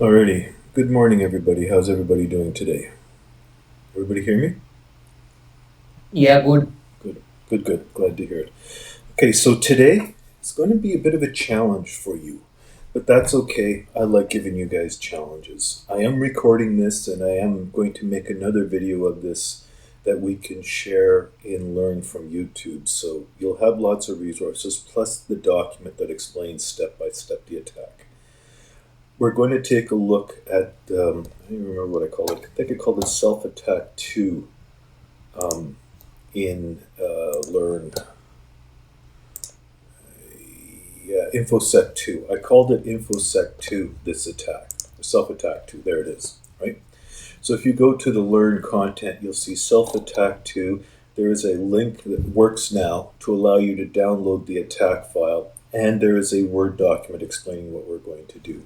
Alrighty. Good morning, everybody. How's everybody doing today? Everybody hear me? Yeah, good. Good. Good, good. Glad to hear it. Okay, so today it's going to be a bit of a challenge for you, but that's okay. I like giving you guys challenges. I am recording this and I am going to make another video of this that we can share and learn from YouTube. So you'll have lots of resources plus the document that explains step by step the attack. We're going to take a look at, I don't remember what I called it. I think I called it Self Attack 2 um, in Learn. Yeah, InfoSec 2. I called it InfoSec 2, this attack. Self Attack 2. There it is, right? So if you go to the Learn content, you'll see Self Attack 2. There is a link that works now to allow you to download the attack file, and there is a Word document explaining what we're going to do.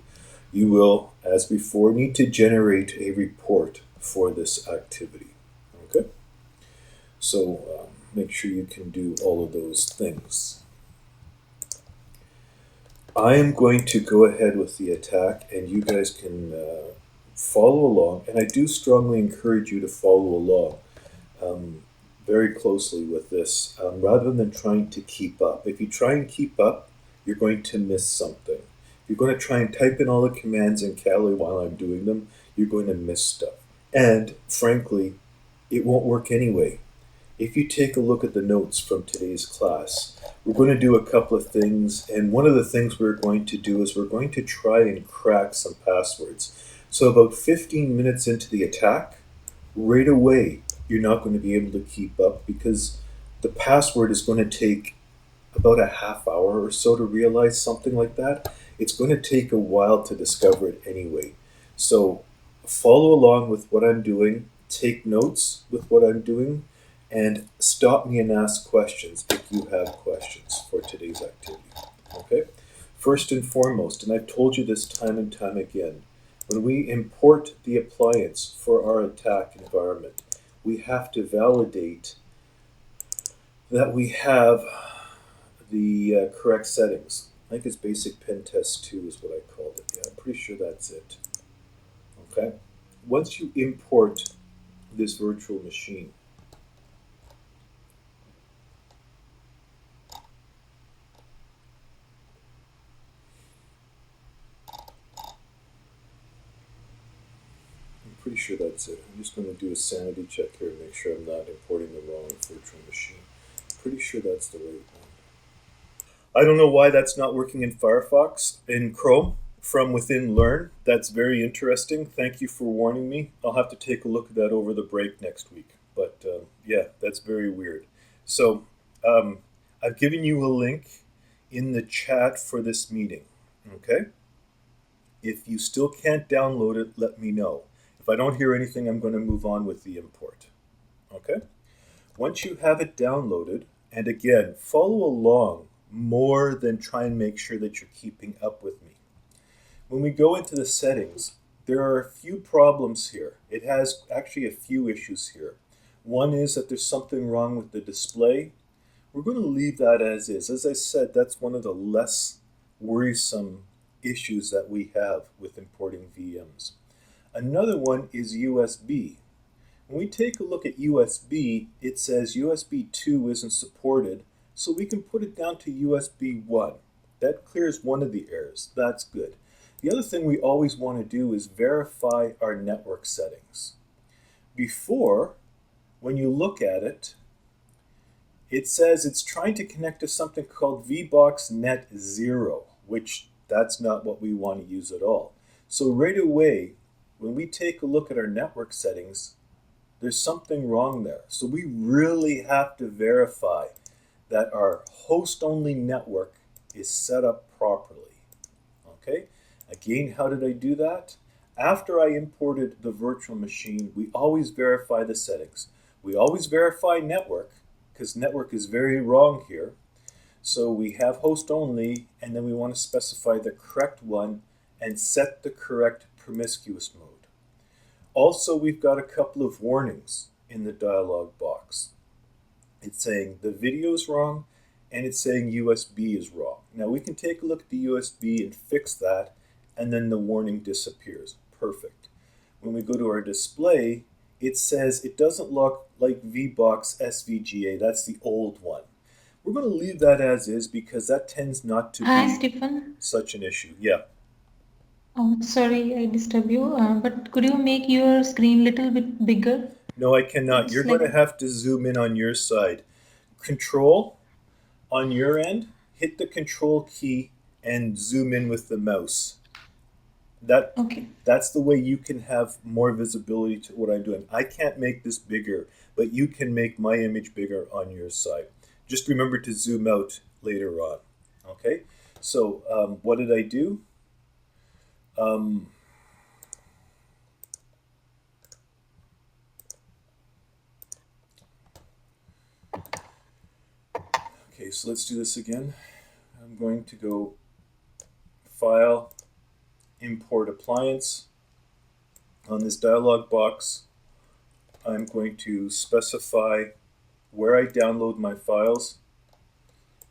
You will, as before, need to generate a report for this activity. Okay? So make sure you can do all of those things. I am going to go ahead with the attack, and you guys can follow along. And I do strongly encourage you to follow along um, very closely with this rather than trying to keep up. If you try and keep up, you're going to miss something. If you're going to try and type in all the commands in Kali while I'm doing them, you're going to miss stuff. And frankly, it won't work anyway. If you take a look at the notes from today's class, we're going to do a couple of things. And one of the things we're going to do is we're going to try and crack some passwords. So, about 15 minutes into the attack, right away, you're not going to be able to keep up because the password is going to take about a half hour or so to realize something like that. It's going to take a while to discover it anyway. So follow along with what I'm doing, take notes with what I'm doing, and stop me and ask questions if you have questions for today's activity. Okay? First and foremost, and I've told you this time and time again, when we import the appliance for our attack environment, we have to validate that we have the correct settings. I think it's basic pen test 2 is what I called it. Yeah, I'm pretty sure that's it. Okay. Once you import this virtual machine, I'm pretty sure that's it. I'm just going to do a sanity check here and make sure I'm not importing the wrong virtual machine. I'm pretty sure that's the right one. I don't know why that's not working in Firefox. In Chrome, from within Learn, that's very interesting. Thank you for warning me. I'll have to take a look at that over the break next week. But yeah, that's very weird. So um, I've given you a link in the chat for this meeting. Okay? If you still can't download it, let me know. If I don't hear anything, I'm going to move on with the import. Okay? Once you have it downloaded, and again, follow along more than try and make sure that you're keeping up with me. When we go into the settings, there are a few problems here. It has actually a few issues here. One is that there's something wrong with the display. We're going to leave that as is. As I said, that's one of the less worrisome issues that we have with importing VMs. Another one is USB. When we take a look at USB, it says USB 2 isn't supported, so we can put it down to USB 1. That clears one of the errors. That's good. The other thing we always want to do is verify our network settings. Before, when you look at it, it says it's trying to connect to something called VBox Net 0, which that's not what we want to use at all. So right away, when we take a look at our network settings, there's something wrong there. So we really have to verify that our host-only network is set up properly. Okay? Again, how did I do that? After I imported the virtual machine, we always verify the settings. We always verify network, because network is very wrong here. So we have host only, and then we want to specify the correct one and set the correct promiscuous mode. Also, we've got a couple of warnings in the dialog box. It's saying the video is wrong, and it's saying USB is wrong. Now we can take a look at the USB and fix that and then the warning disappears. Perfect. When we go to our display, it says it doesn't look like VBox SVGA. That's the old one. We're going to leave that as is because that tends not to Hi, be Stephen. such an issue. Yeah. Oh, sorry I disturb you, but could you make your screen little bit bigger? No, I cannot. You're It's going like, to have to zoom in on your side. Control on your end, hit the control key and zoom in with the mouse. That okay. that's the way you can have more visibility to what I'm doing. I can't make this bigger, but you can make my image bigger on your side. Just remember to zoom out later on. Okay. So what did I do? Um, okay, so let's do this again. I'm going to go File, Import Appliance. On this dialog box, I'm going to specify where I download my files,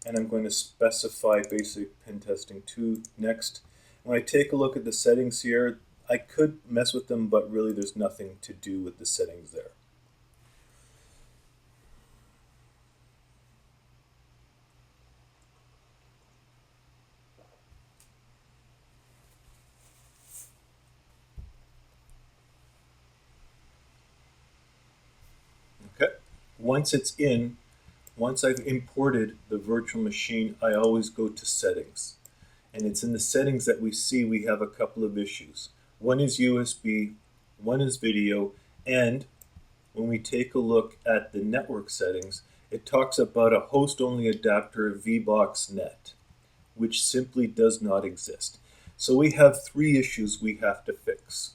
and I'm going to specify basic pen testing 2 next. When I take a look at the settings here, I could mess with them, but really there's nothing to do with the settings there. Okay. Once it's in, once I've imported the virtual machine, I always go to settings. And it's in the settings that we see we have a couple of issues. One is USB, one is video, and when we take a look at the network settings, it talks about a host-only adapter VBox net, which simply does not exist. So we have three issues we have to fix.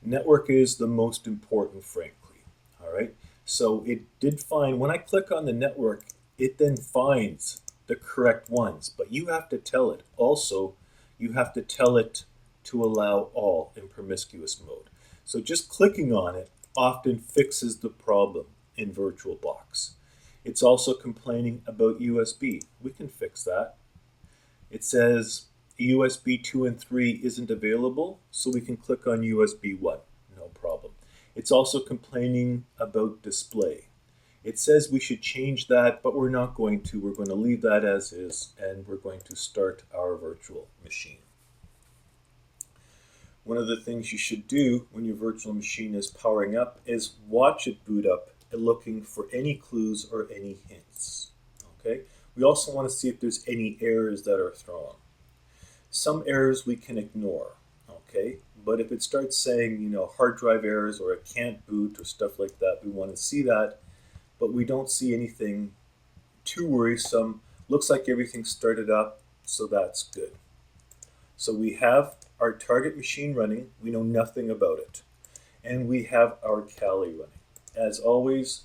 Network is the most important, frankly. All right. So it did find, when I click on the network, it then finds the correct ones, but you have to tell it. Also, you have to tell it to allow all in promiscuous mode. So just clicking on it often fixes the problem in VirtualBox. It's also complaining about USB. We can fix that. It says USB 2 and 3 isn't available, so we can click on USB 1. No problem. It's also complaining about display. It says we should change that, but we're not going to. We're going to leave that as is, and we're going to start our virtual machine. One of the things you should do when your virtual machine is powering up is watch it boot up, looking for any clues or any hints. Okay? We also want to see if there's any errors that are thrown. Some errors we can ignore, okay? But if it starts saying, hard drive errors or it can't boot or stuff like that, we want to see that, but we don't see anything too worrisome. Looks like everything started up, so that's good. So we have our target machine running. We know nothing about it. And we have our Kali running. As always,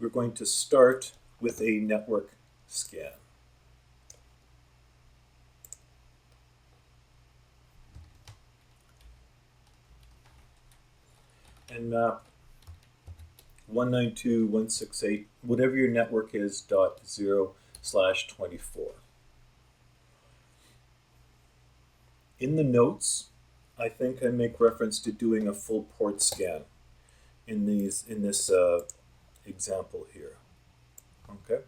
we're going to start with a network scan. And map 192.168, whatever your network is, .0/24. In the notes, I think I make reference to doing a full port scan in this example here. Okay,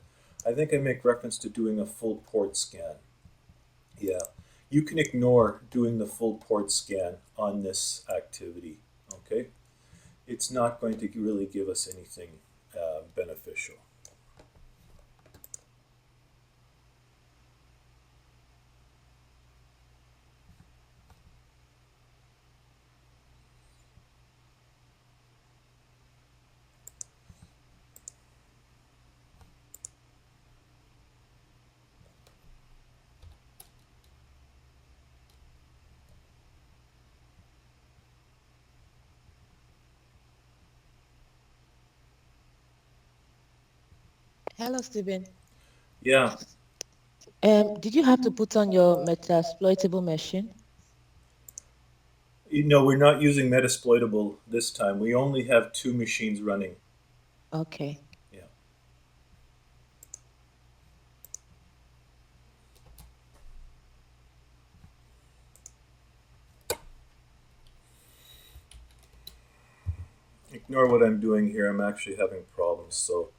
I think I make reference to doing a full port scan. Yeah, you can ignore doing the full port scan on this activity. Okay, it's not going to really give us anything beneficial. Hello, Stephen. Yeah, Did you have to put on your metasploitable machine? we're not using Metasploitable this time. We only have two machines running. Okay. Yeah. ignore what I'm doing here. I'm actually having problems. So,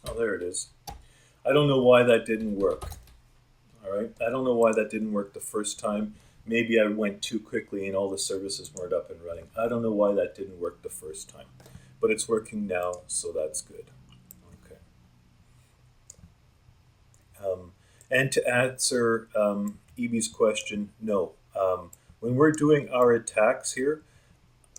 oh, there it is. I don't know why that didn't work. All right. I don't know why that didn't work the first time. Maybe I went too quickly and all the services weren't up and running. I don't know why that didn't work the first time, but it's working now, so that's good. Okay. And to answer Evie's question, no. When we're doing our attacks here,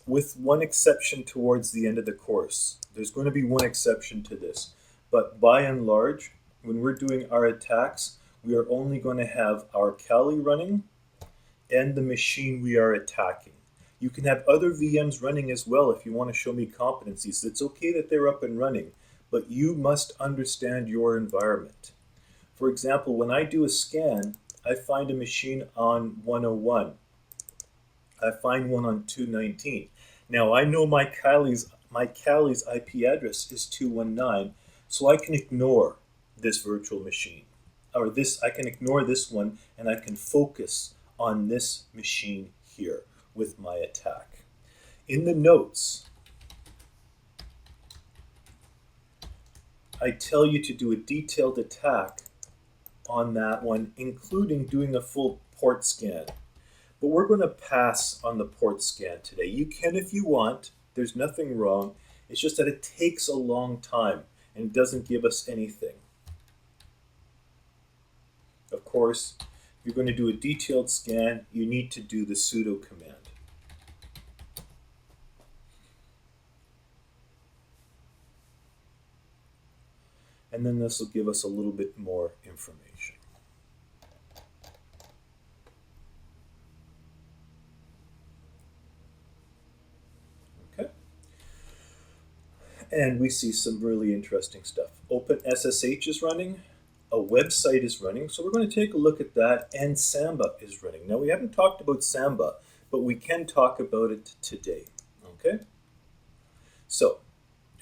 with one exception towards the end of the course, there's going to be one exception to this. But by and large, when we're doing our attacks, we are only going to have our Kali running and the machine we are attacking. You can have other VMs running as well if you want to show me competencies. It's okay that they're up and running, but you must understand your environment. For example, when I do a scan, I find a machine on 101. I find one on 219. Now I know my Kali's IP address is 219, so I can ignore this virtual machine. Or this I can ignore this one and I can focus on this machine here with my attack. In the notes, I tell you to do a detailed attack on that one, including doing a full port scan. But we're going to pass on the port scan today. You can if you want. There's nothing wrong. It's just that it takes a long time and it doesn't give us anything. Of course, if you're going to do a detailed scan, you need to do the sudo command. And then this will give us a little bit more information. Okay. And we see some really interesting stuff. OpenSSH is running. A website is running. So we're going to take a look at that. And Samba is running. Now, we haven't talked about Samba, but we can talk about it today. Okay? So,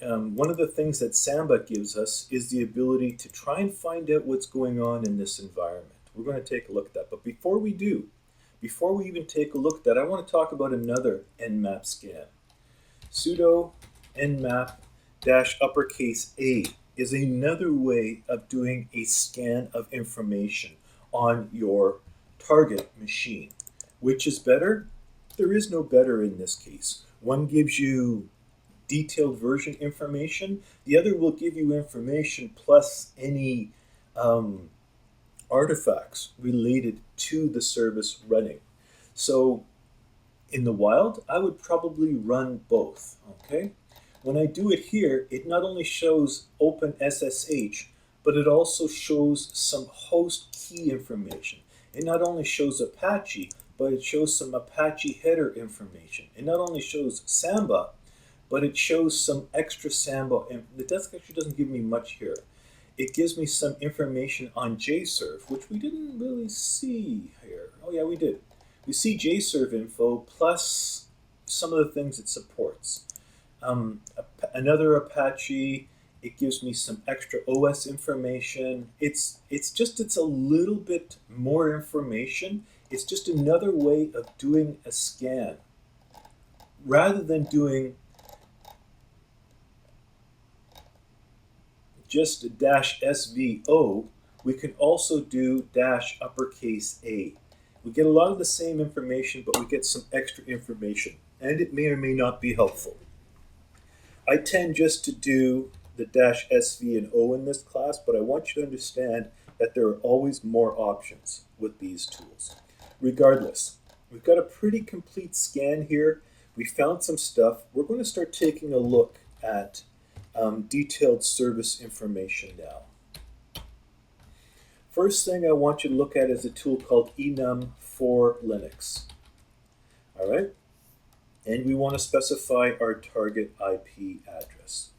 one of the things that Samba gives us is the ability to try and find out what's going on in this environment. We're going to take a look at that. But before we do, before we even take a look at that, I want to talk about another nmap scan. Sudo nmap -uppercase A is another way of doing a scan of information on your target machine. Which is better? There is no better in this case. One gives you detailed version information. The other will give you information plus any artifacts related to the service running. So in the wild, I would probably run both, okay? When I do it here, it not only shows OpenSSH, but it also shows some host key information. It not only shows Apache, but it shows some Apache header information. It not only shows Samba, but it shows some extra Samba. The desk actually doesn't give me much here. It gives me some information on JServe, which we didn't really see here. Oh yeah, we did. We see JServe info plus some of the things it supports. Another Apache. It gives me some extra OS information. It's a little bit more information. It's just another way of doing a scan, rather than doing just -SVO, we can also do -uppercase A. We get a lot of the same information, but we get some extra information, and it may or may not be helpful. I tend just to do the -SV and O in this class, but I want you to understand that there are always more options with these tools. Regardless, we've got a pretty complete scan here. We found some stuff. We're going to start taking a look at detailed service information now. First thing I want you to look at is a tool called enum for Linux. All right? And we want to specify our target IP address.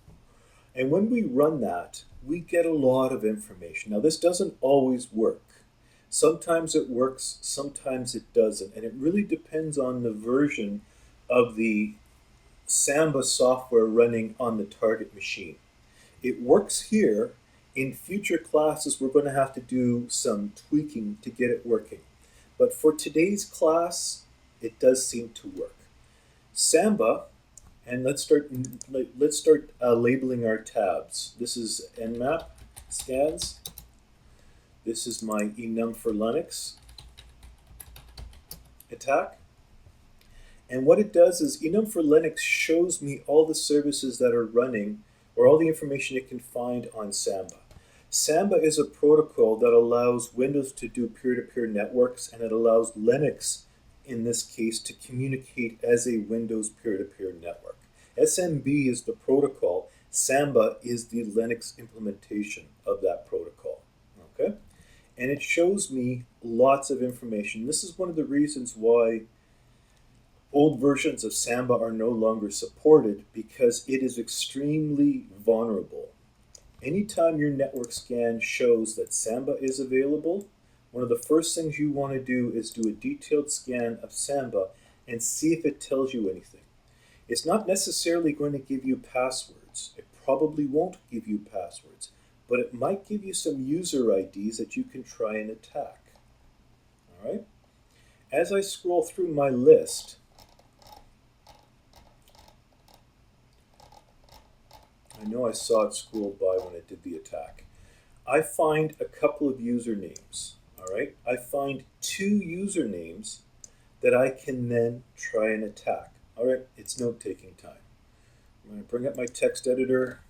And when we run that, we get a lot of information. Now, this doesn't always work. Sometimes it works, sometimes it doesn't, and it really depends on the version of the Samba software running on the target machine. It works here. In future classes, we're going to have to do some tweaking to get it working. But for today's class, it does seem to work. Samba, and let's start labeling our tabs. This is Nmap scans. This is my enum for Linux attack. And what it does is enum for Linux shows me all the services that are running or all the information it can find on Samba. Samba is a protocol that allows Windows to do peer-to-peer networks, and it allows Linux, in this case, to communicate as a Windows peer-to-peer network. SMB is the protocol. Samba is the Linux implementation of that protocol. Okay? And it shows me lots of information. This is one of the reasons why old versions of Samba are no longer supported, because it is extremely vulnerable. Anytime your network scan shows that Samba is available, one of the first things you want to do is do a detailed scan of Samba and see if it tells you anything. It's not necessarily going to give you passwords. It probably won't give you passwords, but it might give you some user IDs that you can try and attack. All right? As I scroll through my list, I know I saw it scroll by when it did the attack. I find a couple of usernames. All right? I find 2 usernames that I can then try and attack. All right, it's note-taking time. I'm going to bring up my text editor,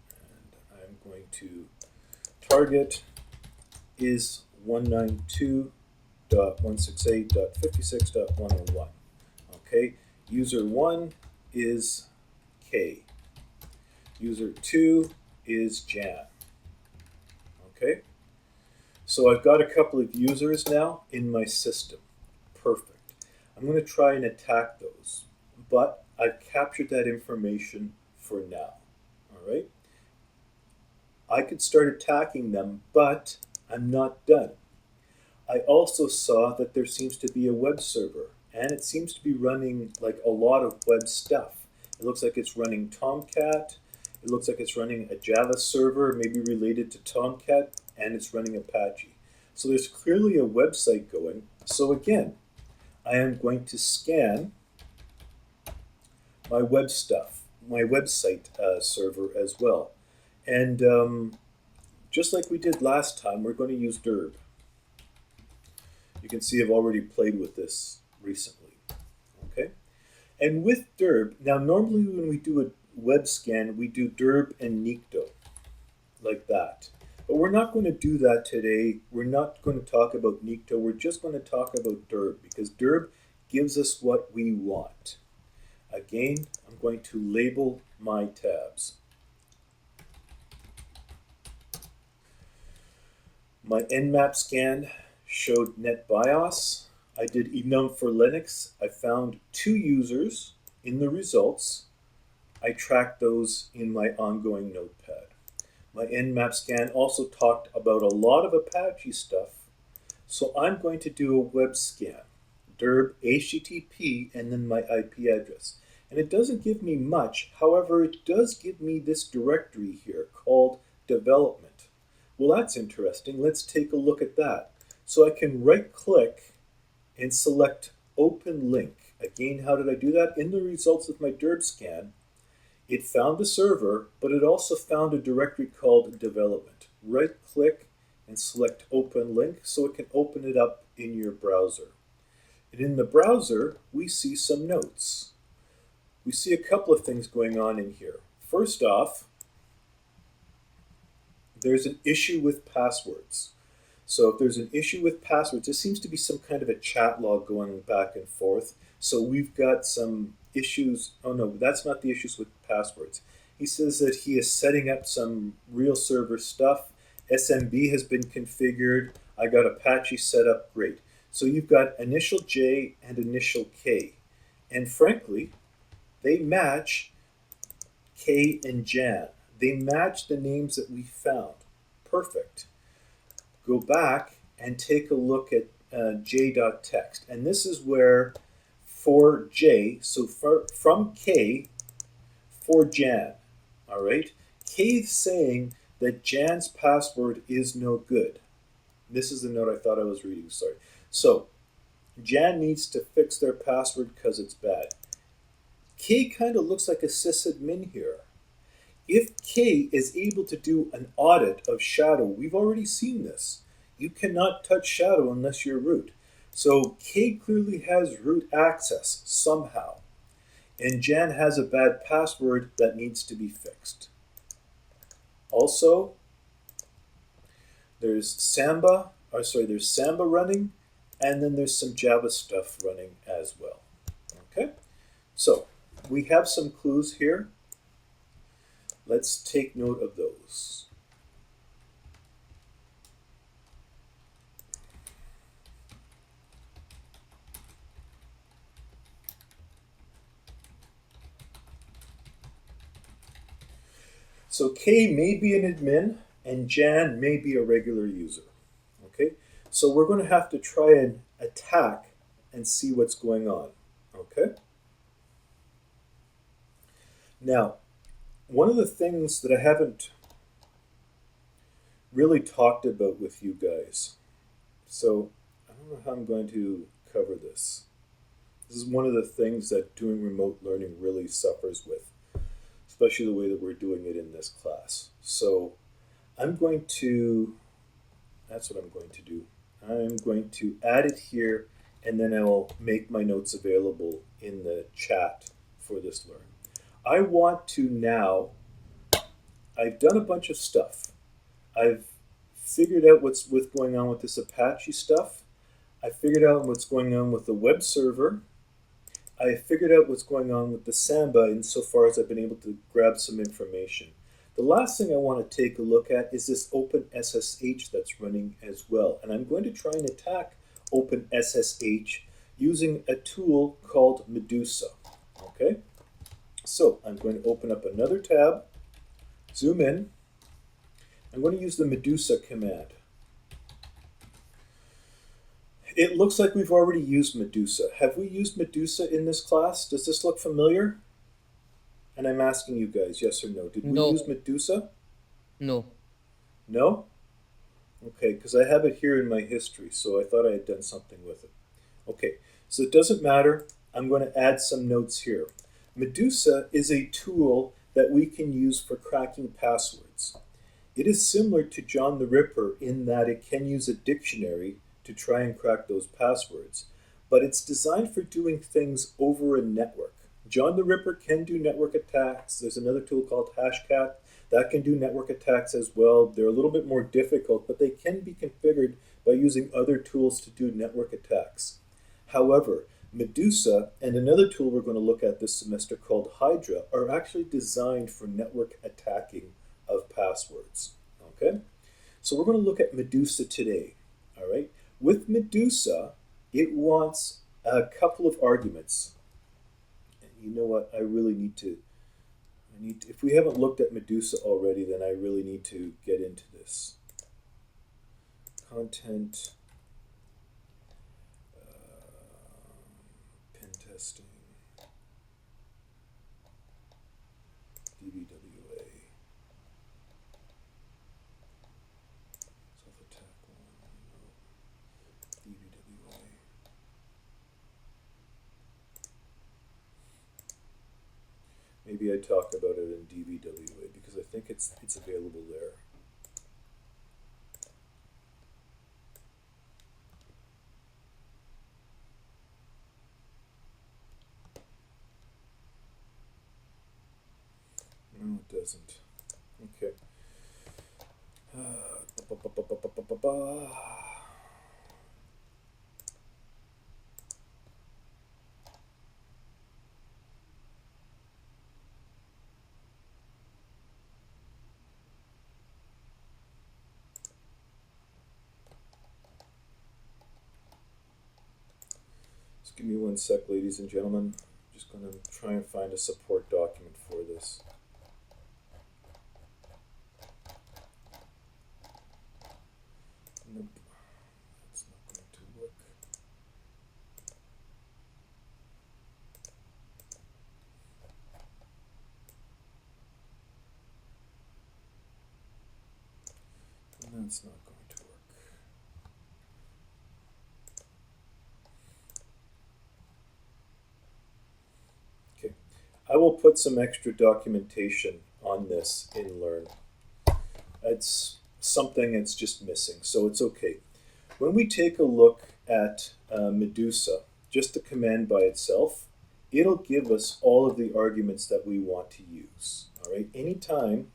and I'm going to target is 192.168.56.101. Okay, user 1 is K. User 2 is Jan. Okay, so I've got a couple of users now in my system. Perfect. I'm going to try and attack those, but I've captured that information for now. All right. I could start attacking them, but I'm not done. I also saw that there seems to be a web server, and it seems to be running like a lot of web stuff. It looks like it's running Tomcat. It looks like it's running a Java server, maybe related to Tomcat, and it's running Apache. So there's clearly a website going. So again, I am going to scan my web stuff, my website server as well. And just like we did last time, we're going to use Derb. You can see I've already played with this recently. Okay, and with Derb, now normally when we do a web scan, we do Derb and Nikto, like that. But we're not going to do that today. We're not going to talk about Nikto. We're just going to talk about Derb, because Derb gives us what we want. Again, I'm going to label my tabs. My Nmap scan showed NetBIOS. I did enum for Linux. I found 2 users in the results. I tracked those in my ongoing notepad. My Nmap scan also talked about a lot of Apache stuff, so I'm going to do a web scan, Derb, HTTP, and then my IP address. And it doesn't give me much, however, it does give me this directory here called development. Well, that's interesting. Let's take a look at that. So I can right-click and select Open Link. Again, how did I do that? In the results of my Derb scan, it found the server, but it also found a directory called development. Right-click and select Open Link so it can open it up in your browser. And in the browser, we see some notes. We see a couple of things going on in here. First off, there's an issue with passwords. So if there's an issue with passwords, there seems to be some kind of a chat log going back and forth. So we've got some issues. Oh no, that's not the issues with passwords. He says that he is setting up some real server stuff. SMB has been configured. I got Apache set up. Great. So you've got initial J and initial K. And frankly, they match K and Jan. They match the names that we found. Perfect. Go back and take a look at j.text. And this is where for j, so from k for Jan, all right? K is saying that Jan's password is no good. This is the note I thought I was reading, sorry. So Jan needs to fix their password because it's bad. K kind of looks like a sysadmin here. If K is able to do an audit of Shadow, we've already seen this. You cannot touch Shadow unless you're root. So K clearly has root access somehow. And Jan has a bad password that needs to be fixed. Also, there's Samba running, and then there's some Java stuff running as well. Okay, so we have some clues here. Let's take note of those. So K may be an admin, and Jan may be a regular user. Okay, so we're going to have to try and attack and see what's going on. Okay. Now, one of the things that I haven't really talked about with you guys, so I don't know how I'm going to cover this. This is one of the things that doing remote learning really suffers with, especially the way that we're doing it in this class. So I'm going to, that's what I'm going to do. I'm going to add it here, and then I will make my notes available in the chat for this learn. I want to now, I've done a bunch of stuff. I've figured out what's going on with this Apache stuff. I figured out what's going on with the web server. I figured out what's going on with the Samba insofar as I've been able to grab some information. The last thing I want to take a look at is this OpenSSH that's running as well. And I'm going to try and attack OpenSSH using a tool called Medusa. Okay? So I'm going to open up another tab, zoom in. I'm going to use the Medusa command. It looks like we've already used Medusa. Have we used Medusa in this class? Does this look familiar? And I'm asking you guys, yes or no. Did we use Medusa? No. No? Okay, because I have it here in my history, so I thought I had done something with it. Okay, so it doesn't matter. I'm going to add some notes here. Medusa is a tool that we can use for cracking passwords. It is similar to John the Ripper in that it can use a dictionary to try and crack those passwords, but it's designed for doing things over a network. John the Ripper can do network attacks. There's another tool called Hashcat that can do network attacks as well. They're a little bit more difficult, but they can be configured by using other tools to do network attacks. However, Medusa and another tool we're going to look at this semester called Hydra are actually designed for network attacking of passwords. Okay? So we're going to look at Medusa today. All right? With Medusa, it wants a couple of arguments. And you know what? I really need to, if we haven't looked at Medusa already, then I really need to get into this. Content, pen testing, DBWA, self-attack one, DBWA. Maybe I talk about it in DBWA because I think it's available there. No, it doesn't. Okay. Just give me one sec, ladies and gentlemen. I'm just going to try and find a support document for this. Nope. It's not going to work. Okay, I will put some extra documentation on this in Learn. It's something that's just missing, so it's okay. When we take a look at Medusa, just the command by itself, it'll give us all of the arguments that we want to use. All right, anytime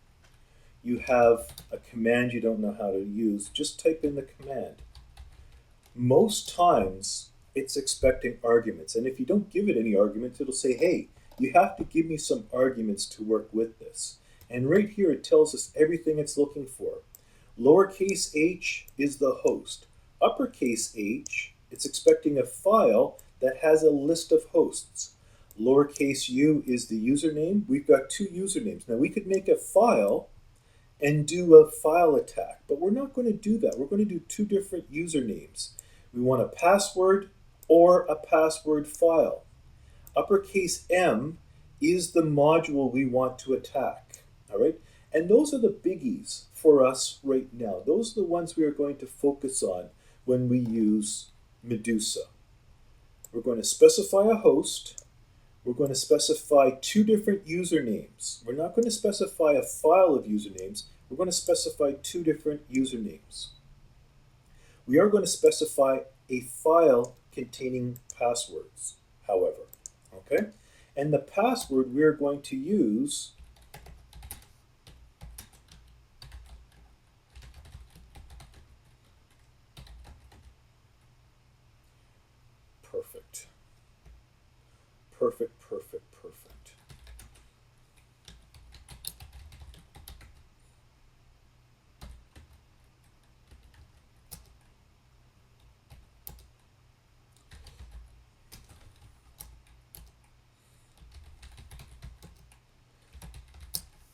you have a command you don't know how to use, just type in the command. Most times it's expecting arguments, and if you don't give it any arguments, it'll say, hey, you have to give me some arguments to work with this. And right here it tells us everything it's looking for. Lowercase h is the host. Uppercase h, it's expecting a file that has a list of hosts. Lowercase u is the username. We've got two usernames. Now we could make a file and do a file attack, but we're not going to do that. We're going to do two different usernames. We want a password or a password file. Uppercase M is the module we want to attack. All right, and those are the biggies for us right now. Those are the ones we are going to focus on when we use Medusa. We're going to specify a host. We're going to specify two different usernames. We're not going to specify a file of usernames. We're going to specify two different usernames. We are going to specify a file containing passwords, however. Okay? And the password we're going to use perfect. Perfect, perfect, perfect.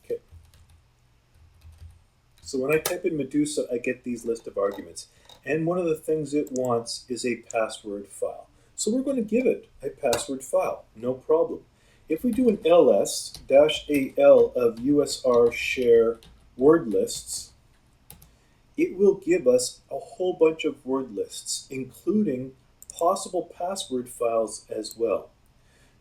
Okay. So when I type in Medusa, I get these list of arguments. And one of the things it wants is a password file. So we're going to give it a password file, no problem. If we do an ls-al of usr share word lists, it will give us a whole bunch of word lists, including possible password files as well.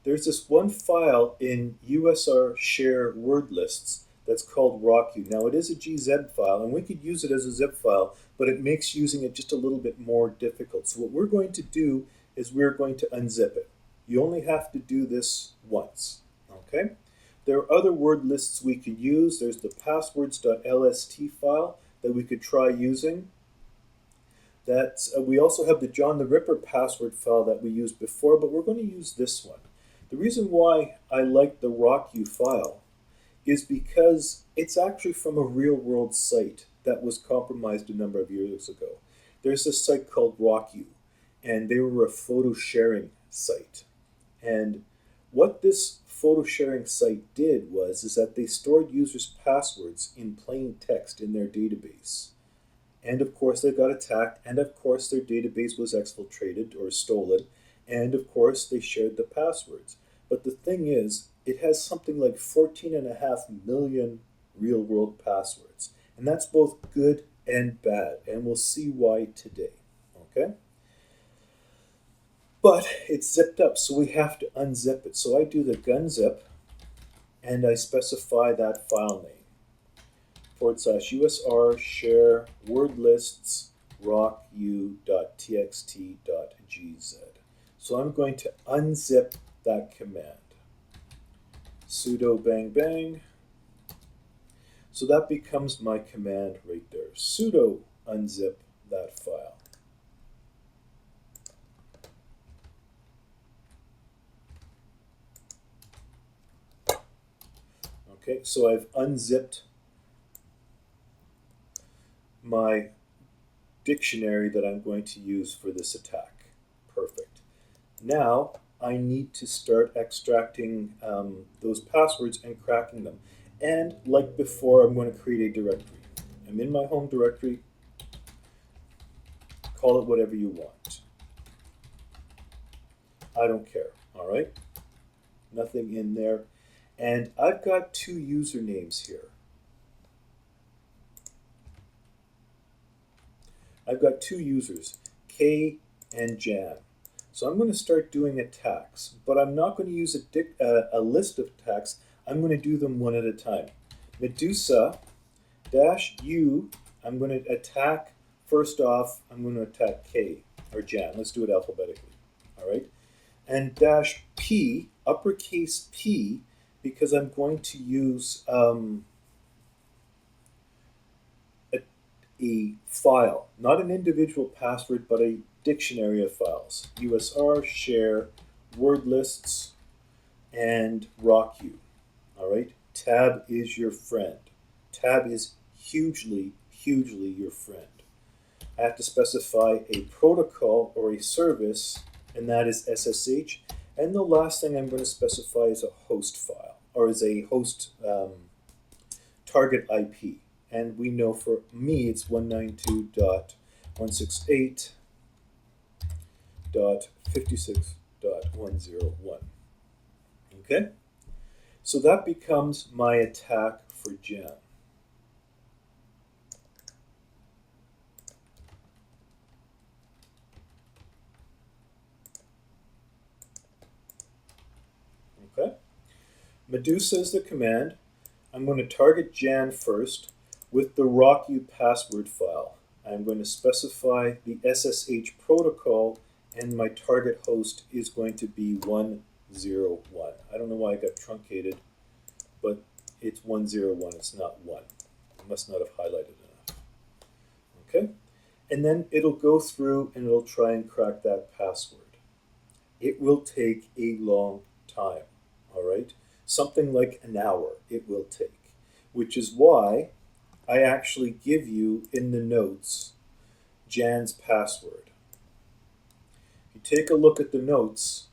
There's this one file in usr share word lists that's called rocku. Now it is a gzip file, and we could use it as a zip file, but it makes using it just a little bit more difficult. So what we're going to do is we're going to unzip it. You only have to do this once, okay? There are other word lists we could use. There's the passwords.lst file that we could try using. We also have the John the Ripper password file that we used before, but we're going to use this one. The reason why I like the rocku file is because it's actually from a real-world site that was compromised a number of years ago. There's this site called Rocku, and they were a photo sharing site. And what this photo sharing site did is that they stored users' passwords in plain text in their database. And of course they got attacked, and of course their database was exfiltrated or stolen, and of course they shared the passwords. But the thing is, it has something like 14.5 million real-world passwords. And that's both good and bad, and we'll see why today, okay? But it's zipped up, so we have to unzip it. So I do the gunzip, and I specify that file name. /usr share word lists rocku.txt.gz. So I'm going to unzip that command. Sudo bang bang. So that becomes my command right there. Sudo unzip that file. Okay, so I've unzipped my dictionary that I'm going to use for this attack. Perfect. Now I need to start extracting those passwords and cracking them. And like before, I'm going to create a directory. I'm in my home directory. Call it whatever you want. I don't care, all right? Nothing in there. And I've got two usernames here. I've got two users, K and Jan. So I'm going to start doing attacks, but I'm not going to use a list of attacks. I'm going to do them one at a time. Medusa dash U, I'm going to attack, first off, I'm going to attack K, or Jan. Let's do it alphabetically. All right? And dash P, uppercase P, because I'm going to use a file, not an individual password, but a dictionary of files. USR, share, word lists, and RockU. All right? Tab is your friend. Tab is hugely, hugely your friend. I have to specify a protocol or a service, and that is SSH. And the last thing I'm going to specify is a host file, or is a host target IP. And we know for me it's 192.168.56.101. Okay? So that becomes my attack for Jan. Okay? Medusa is the command. I'm going to target Jan first with the RockU password file. I'm going to specify the SSH protocol, and my target host is going to be 101. I don't know why I got truncated, but it's 101. It's not 1. I must not have highlighted enough. Okay? And then it'll go through and it'll try and crack that password. It will take a long time. All right? Something like an hour it will take, which is why I actually give you in the notes Jan's password. You take a look at the notes.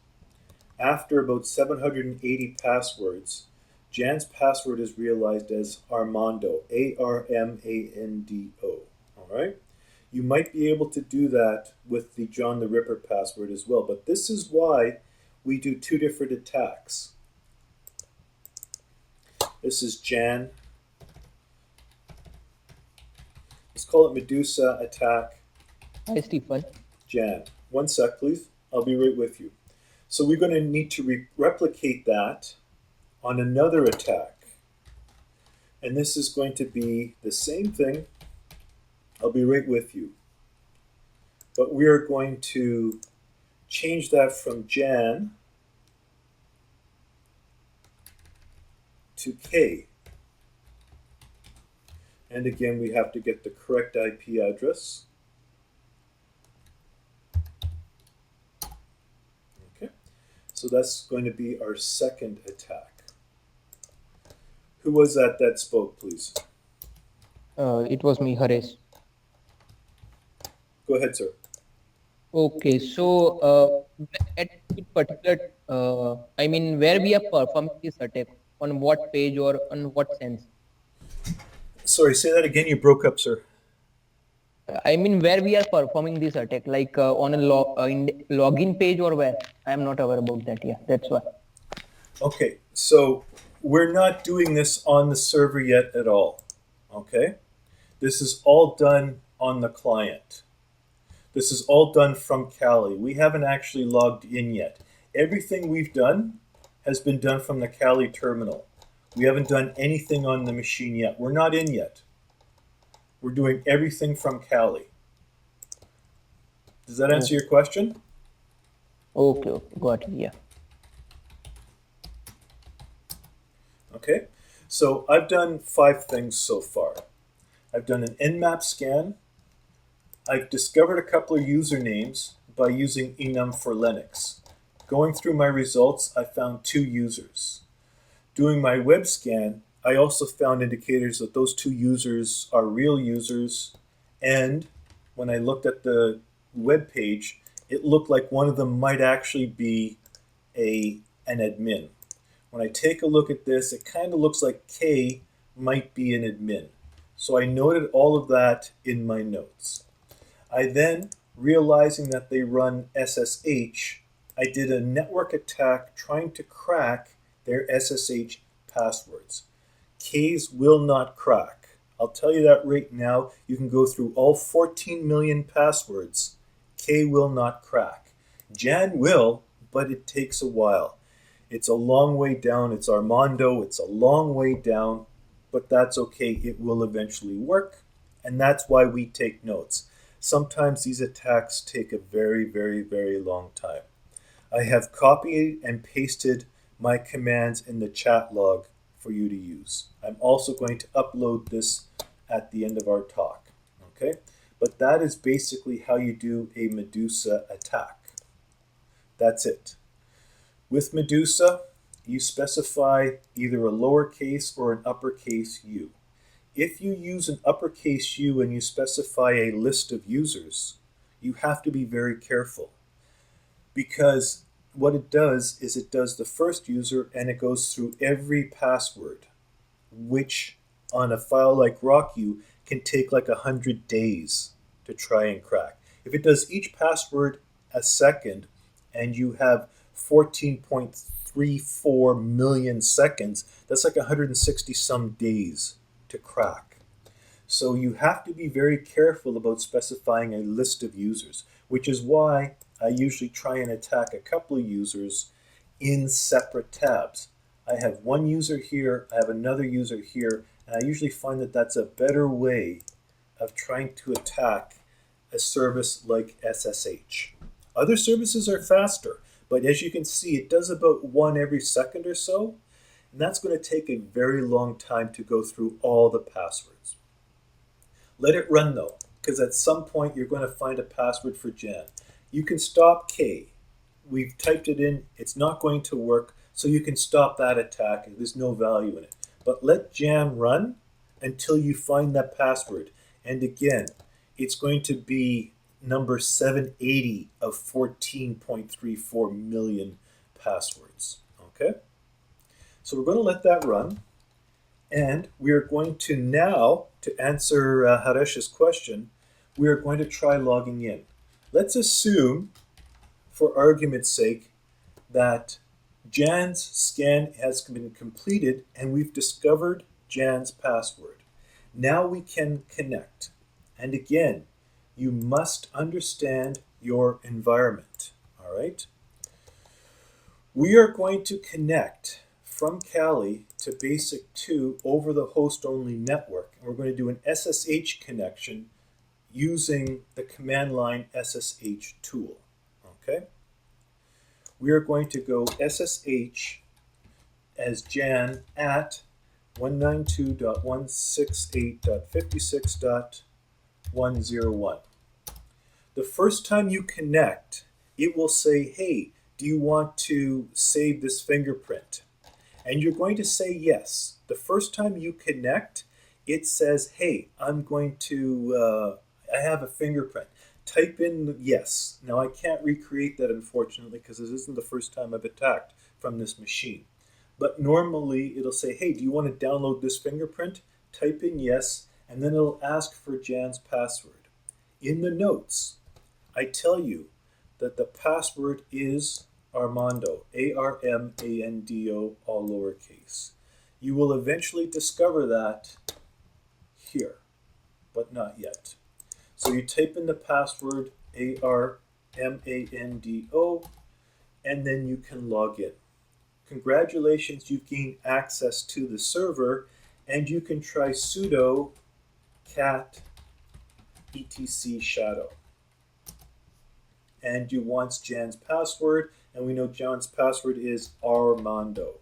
After about 780 passwords, Jan's password is realized as Armando, Armando. All right? You might be able to do that with the John the Ripper password as well, but this is why we do two different attacks. This is Jan. Let's call it Medusa Attack. Hi, Stephen. Jan. One sec, please. I'll be right with you. So we're going to need to replicate that on another attack. And this is going to be the same thing. I'll be right with you. But we are going to change that from Jan to K. And again, we have to get the correct IP address. Okay, so that's going to be our second attack. Who was that spoke, please? It was me, Haresh. Go ahead, sir. Okay, so at which particular, I mean, where we are performing this attack, on what page or on what sense? Sorry, say that again. You broke up, sir. I mean, where we are performing this attack, like on a login page or where? I am not aware about that. Yeah, that's why. Okay, so we're not doing this on the server yet at all. Okay, this is all done on the client. This is all done from Kali. We haven't actually logged in yet. Everything we've done has been done from the Kali terminal. We haven't done anything on the machine yet. We're not in yet. We're doing everything from Kali. Does that answer your question? Okay, got it. Yeah. Okay, so I've done 5 things so far. I've done an Nmap scan. I've discovered a couple of usernames by using enum for Linux. Going through my results, I found 2 users. Doing my web scan, I also found indicators that those 2 users are real users, and when I looked at the web page, it looked like one of them might actually be an admin. When I take a look at this, it kind of looks like K might be an admin. So I noted all of that in my notes. I then, realizing that they run SSH, I did a network attack trying to crack their SSH passwords. K's will not crack. I'll tell you that right now. You can go through all 14 million passwords. K will not crack. Jan will, but it takes a while. It's a long way down. It's Armando. It's a long way down, but that's okay. It will eventually work, and that's why we take notes. Sometimes these attacks take a very, very, very long time. I have copied and pasted my commands in the chat log for you to use. I'm also going to upload this at the end of our talk. Okay? But that is basically how you do a Medusa attack. That's it. With Medusa, you specify either a lowercase or an uppercase u. If you use an uppercase u and you specify a list of users, you have to be very careful, because what it does is it does the first user and it goes through every password, which on a file like RockU can take like 100 days to try and crack. If it does each password a second and you have 14.34 million seconds, that's like 160 some days to crack. So you have to be very careful about specifying a list of users, which is why I usually try and attack a couple of users in separate tabs. I have one user here, I have another user here, and I usually find that that's a better way of trying to attack a service like SSH. Other services are faster, but as you can see, it does about one every second or so, and that's going to take a very long time to go through all the passwords. Let it run though, because at some point you're going to find a password for Jan. You can stop K. We've typed it in, it's not going to work, so you can stop that attack. There's no value in it. But let Jan run until you find that password. And again, it's going to be number 780 of 14.34 million passwords. Okay? So we're going to let that run. And we are going to now, to answer Haresh's question, we are going to try logging in. Let's assume, for argument's sake, that Jan's scan has been completed and we've discovered Jan's password. Now we can connect. And again, you must understand your environment. All right? We are going to connect from Kali to Basic 2 over the host-only network. And we're going to do an SSH connection using the command line SSH tool. Okay? We are going to go SSH as Jan at 192.168.56.101. The first time you connect, it will say, hey, do you want to save this fingerprint? And you're going to say yes. The first time you connect, it says, hey, I'm going to, I have a fingerprint. Type in yes. Now I can't recreate that, unfortunately, because this isn't the first time I've attacked from this machine. But normally it'll say, hey, do you want to download this fingerprint? Type in yes, and then it'll ask for Jan's password. In the notes, I tell you that the password is Armando, A-R-M-A-N-D-O, all lowercase. You will eventually discover that here, but not yet. So you type in the password A-R-M-A-N-D-O, and then you can log in. Congratulations, you've gained access to the server, and you can try sudo cat etc shadow. And you want Jan's password, and we know Jan's password is Armando.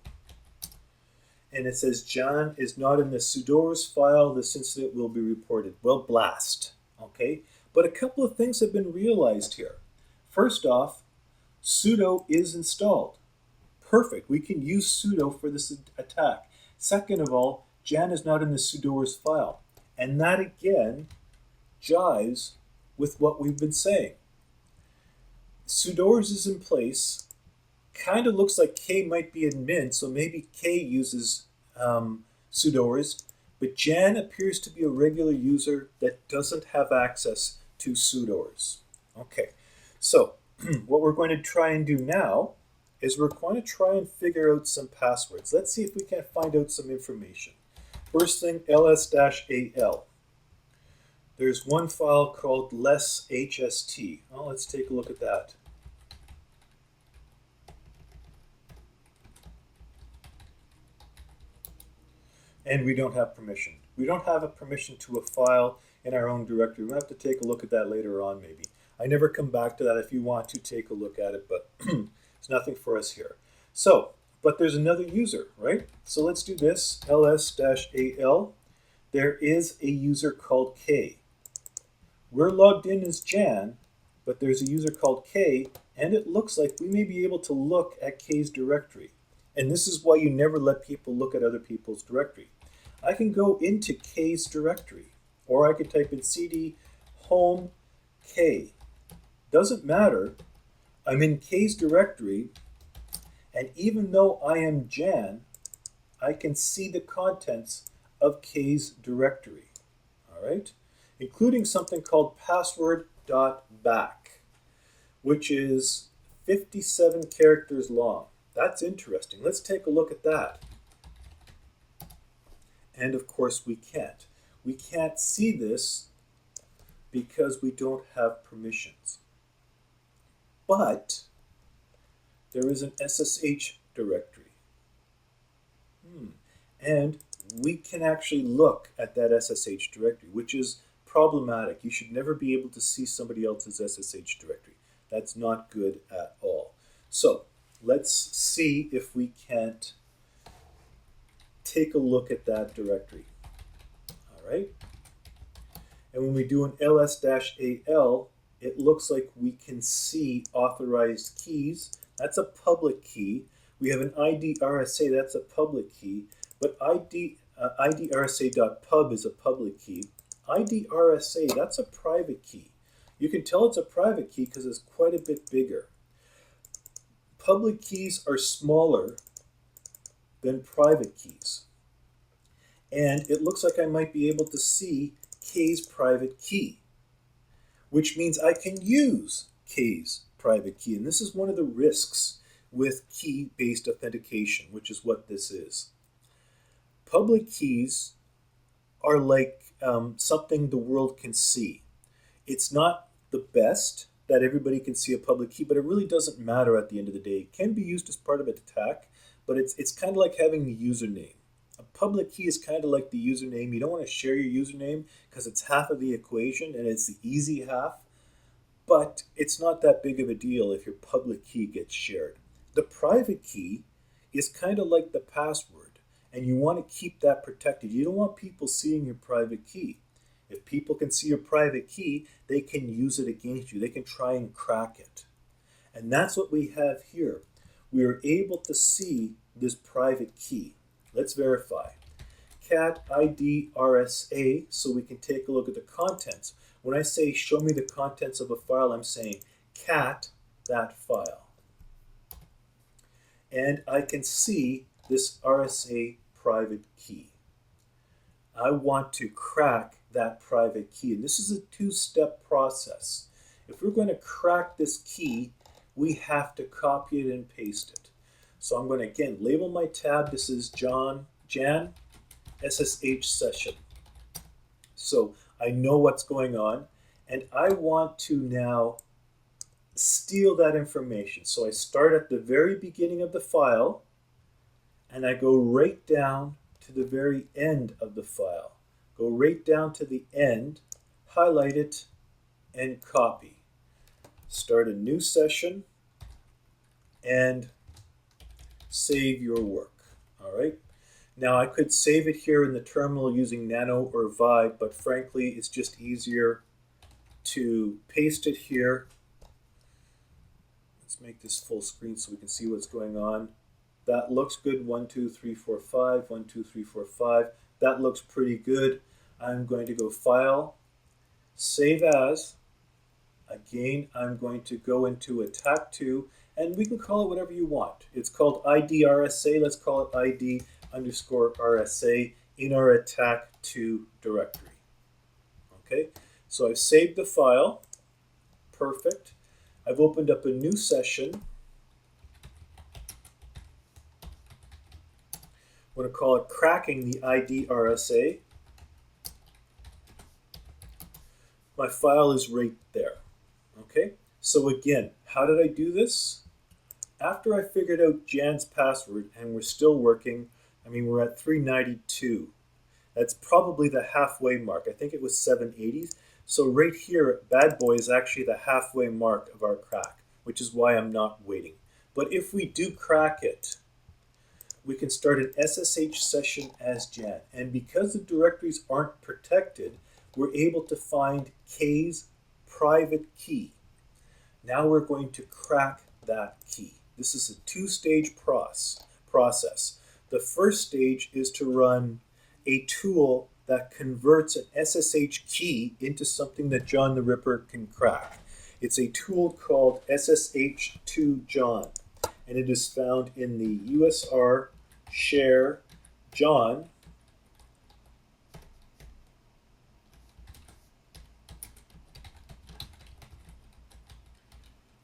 And it says Jan is not in the sudoers file. This incident will be reported. Well, blast. Okay, but a couple of things have been realized here. First off, sudo is installed. Perfect. We can use sudo for this attack. Second of all, Jan is not in the sudoers file. And that again jives with what we've been saying. Sudoers is in place. Kind of looks like K might be admin, so maybe K uses sudoers. But Jan appears to be a regular user that doesn't have access to sudoers. Okay, so what we're going to try and do now is we're going to try and figure out some passwords. Let's see if we can find out some information. First thing, ls-al. There's one file called less.hst. Well, let's take a look at that. And we don't have permission. We don't have a permission to a file in our own directory. We'll have to take a look at that later on maybe. I never come back to that. If you want to take a look at it, but it's nothing for us here. So, but there's another user, right? So let's do this, ls-al. There is a user called K. We're logged in as Jan, but there's a user called K, and it looks like we may be able to look at K's directory. And this is why you never let people look at other people's directory. I can go into K's directory, or I could type in cd home K. Doesn't matter. I'm in K's directory, and even though I am Jan, I can see the contents of K's directory. All right? Including something called password.back, which is 57 characters long. That's interesting. Let's take a look at that. And of course we can't. We can't see this because we don't have permissions. But there is an SSH directory. And we can actually look at that SSH directory, which is problematic. You should never be able to see somebody else's SSH directory. That's not good at all. So let's see if we can't take a look at that directory. All right. And when we do an ls-al, it looks like we can see authorized keys. That's a public key. We have an IDRSA, that's a public key. But IDRSA.pub is a public key. IDRSA, that's a private key. You can tell it's a private key because it's quite a bit bigger. Public keys are smaller than private keys. And it looks like I might be able to see K's private key, which means I can use K's private key. And this is one of the risks with key-based authentication, which is what this is. Public keys are like something the world can see. It's not the best that everybody can see a public key, but it really doesn't matter at the end of the day. It can be used as part of an attack, but it's kind of like having the username. A public key is kind of like the username. You don't want to share your username because it's half of the equation and it's the easy half, but it's not that big of a deal if your public key gets shared. The private key is kind of like the password. And you want to keep that protected. You don't want people seeing your private key. If people can see your private key, they can use it against you. They can try and crack it. And that's what we have here. We are able to see this private key. Let's verify. Cat ID RSA, so we can take a look at the contents. When I say show me the contents of a file, I'm saying cat that file. And I can see this RSA private key. I want to crack that private key. And this is a two-step process. If we're going to crack this key, we have to copy it and paste it. So I'm going to, again, label my tab. This is Jan SSH session. So I know what's going on. And I want to now steal that information. So I start at the very beginning of the file, and I go right down to the very end of the file. Go right down to the end, highlight it, and copy. Start a new session, and save your work. All right. Now I could save it here in the terminal using Nano or Vibe, but frankly, it's just easier to paste it here. Let's make this full screen so we can see what's going on. That looks good. 1, 2, 3, 4, 5. 1, 2, 3, 4, 5. That looks pretty good. I'm going to go File, Save As. Again, I'm going to go into Attack 2, and we can call it whatever you want. It's called IDRSA. Let's call it ID_RSA in our Attack 2 directory. Okay, so I've saved the file. Perfect. I've opened up a new session. I'm going to call it cracking the ID RSA. My file is right there. Okay, so again, how did I do this? After I figured out Jan's password, and we're still working, I mean, we're at 392. That's probably the halfway mark. I think it was 780. So right here, bad boy is actually the halfway mark of our crack, which is why I'm not waiting. But if we do crack it, we can start an SSH session as Jan. And because the directories aren't protected, we're able to find K's private key. Now we're going to crack that key. This is a two-stage process. The first stage is to run a tool that converts an SSH key into something that John the Ripper can crack. It's a tool called SSH2John, and it is found in the USR share John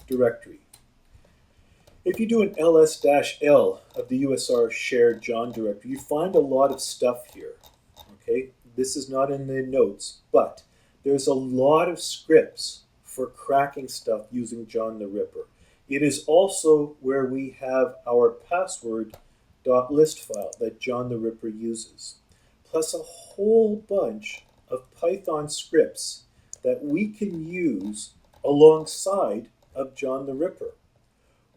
directory. If you do an ls-l of the USR shared John directory, you find a lot of stuff here. Okay, this is not in the notes, but there's a lot of scripts for cracking stuff using John the Ripper. It is also where we have our password.list file that John the Ripper uses, plus a whole bunch of Python scripts that we can use alongside of John the Ripper.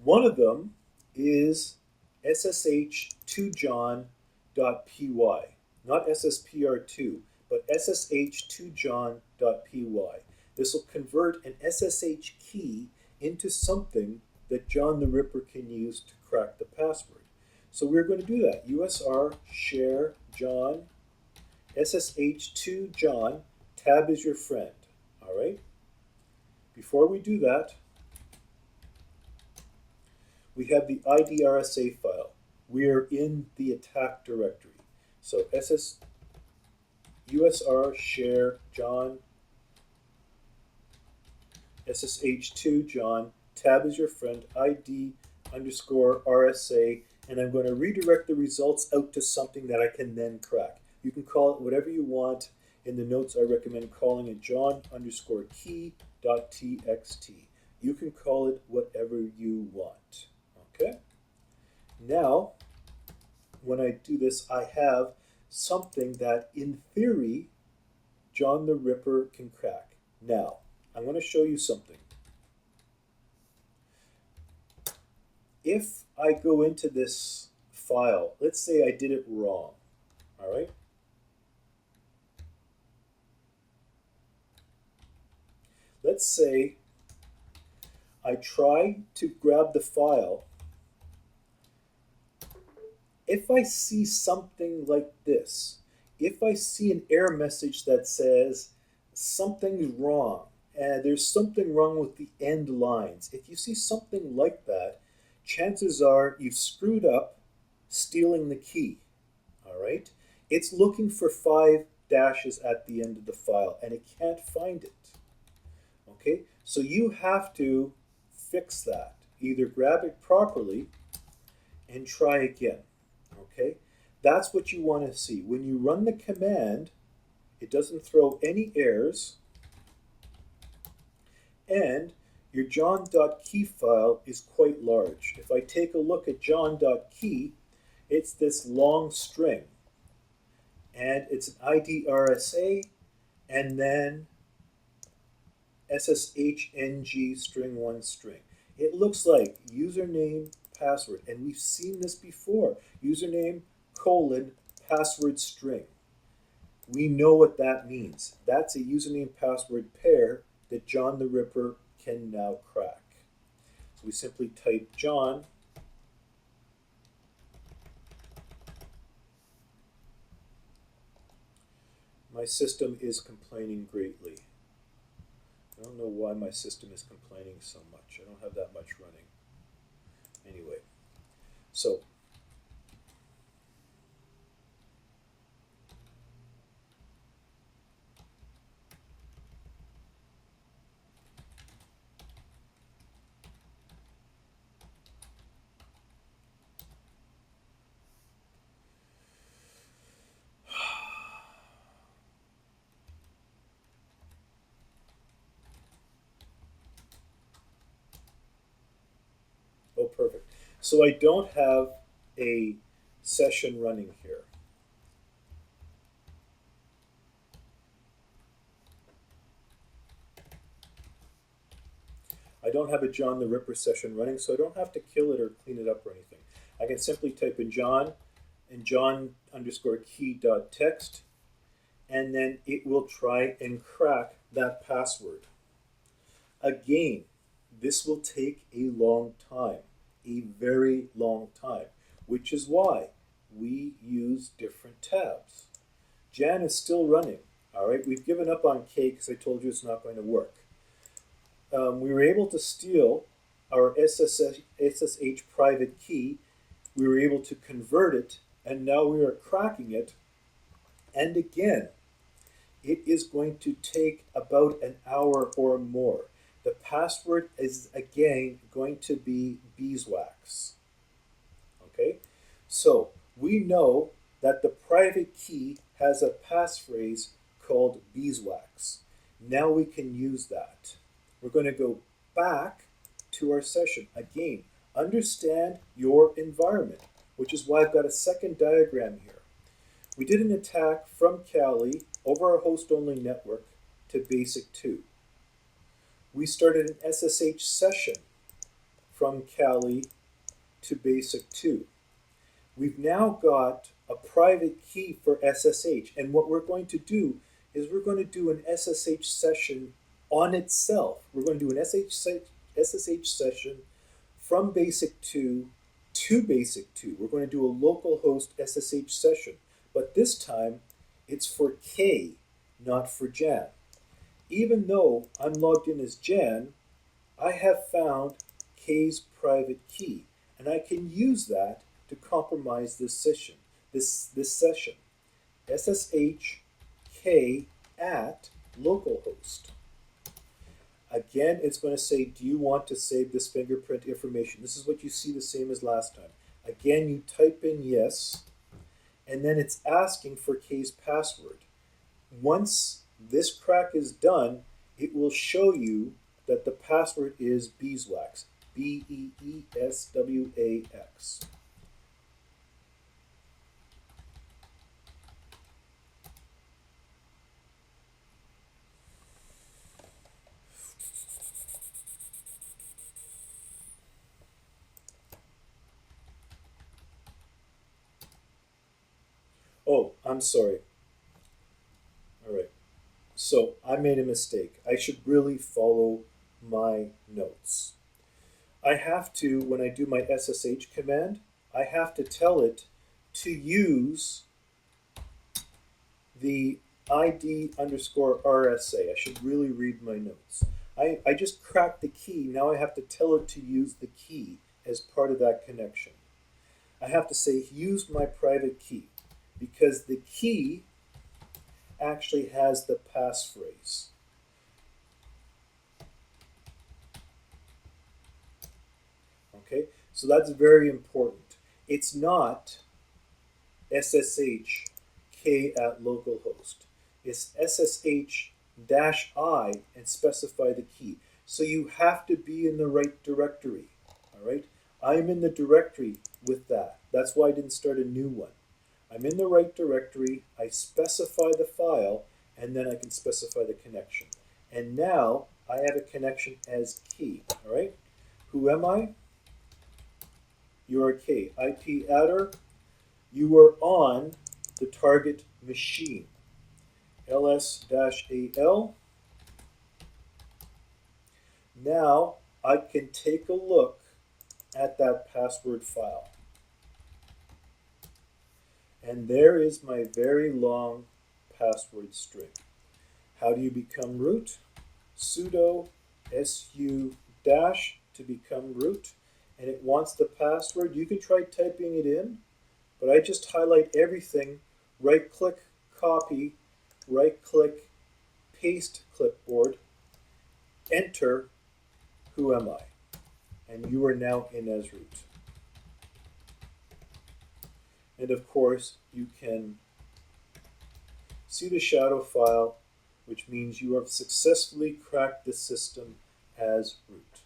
One of them is ssh2john.py, not sspr2, but ssh2john.py. This will convert an SSH key into something that John the Ripper can use to crack the password. So we're going to do that. USR share John ssh2john, tab is your friend. All right. Before we do that, we have the IDRSA file. We are in the attack directory. So USR share John SSH2 John, tab is your friend, ID underscore RSA, and I'm going to redirect the results out to something that I can then crack. You can call it whatever you want. In the notes, I recommend calling it John underscore key.txt. You can call it whatever you want. Okay? Now, when I do this, I have something that, in theory, John the Ripper can crack. Now, I'm going to show you something. If I go into this file, let's say I did it wrong, all right? Let's say I try to grab the file. If I see something like this, if I see an error message that says something's wrong, and there's something wrong with the end lines, if you see something like that, chances are you've screwed up stealing the key, all right? It's looking for 5 dashes at the end of the file, and it can't find it, okay? So you have to fix that. Either grab it properly and try again, okay? That's what you want to see. When you run the command, it doesn't throw any errors, and your john.key file is quite large. If I take a look at john.key, it's this long string, and it's an ID RSA, and then SSHNG string 1 string. It looks like username, password, and we've seen this before. Username, colon, password string. We know what that means. That's a username password pair that John the Ripper can now crack. So we simply type John My system is complaining greatly. I don't know why my system is complaining so much. I don't have that much running. Anyway, so So I don't have a session running here. I don't have a John the Ripper session running, so I don't have to kill it or clean it up or anything. I can simply type in John and John underscore key dot text, and then it will try and crack that password. Again, this will take a long time, a very long time, which is why we use different tabs. Jan is still running. All right, we've given up on K because I told you it's not going to work. We were able to steal our SSH private key. We were able to convert it, and now we are cracking it. And again, it is going to take about an hour or more. The password is again going to be beeswax. Okay, so we know that the private key has a passphrase called beeswax. Now we can use that. We're going to go back to our session. Again, understand your environment, which is why I've got a second diagram here. We did an attack from Kali over our host-only network to basic 2. We started an SSH session from Kali to basic 2. We've now got a private key for SSH, and what we're going to do is we're going to do an SSH session on itself. We're going to do an SSH session from basic 2 to basic 2. We're going to do a localhost SSH session, but this time it's for K, not for Jan. Even though I'm logged in as Jan, I have found K's private key, and I can use that to compromise this session. This session, SSH K at localhost. Again, it's going to say, do you want to save this fingerprint information? This is what you see the same as last time. Again, you type in yes, and then it's asking for K's password. Once this crack is done, it will show you that the password is beeswax, BEESWAX. Oh, I'm sorry. All right. So I made a mistake. I should really follow my notes. I have to, when I do my SSH command, I have to tell it to use the ID underscore RSA. I should really read my notes. I just cracked the key. Now I have to tell it to use the key as part of that connection. I have to say use my private key, because the key actually has the passphrase. Okay, so that's very important. It's not SSH K at localhost. It's SSH -I and specify the key. So you have to be in the right directory. All right, I'm in the directory with that. That's why I didn't start a new one. I'm in the right directory, I specify the file, and then I can specify the connection. And now I have a connection as key, all right? Who am I? You are K. IP adder, you are on the target machine. ls-al. Now I can take a look at that password file. And there is my very long password string. How do you become root? Sudo su dash to become root. And it wants the password. You can try typing it in, but I just highlight everything, right click, copy, right click, paste clipboard, enter, who am I? And you are now in as root. And of course, you can see the shadow file, which means you have successfully cracked the system as root.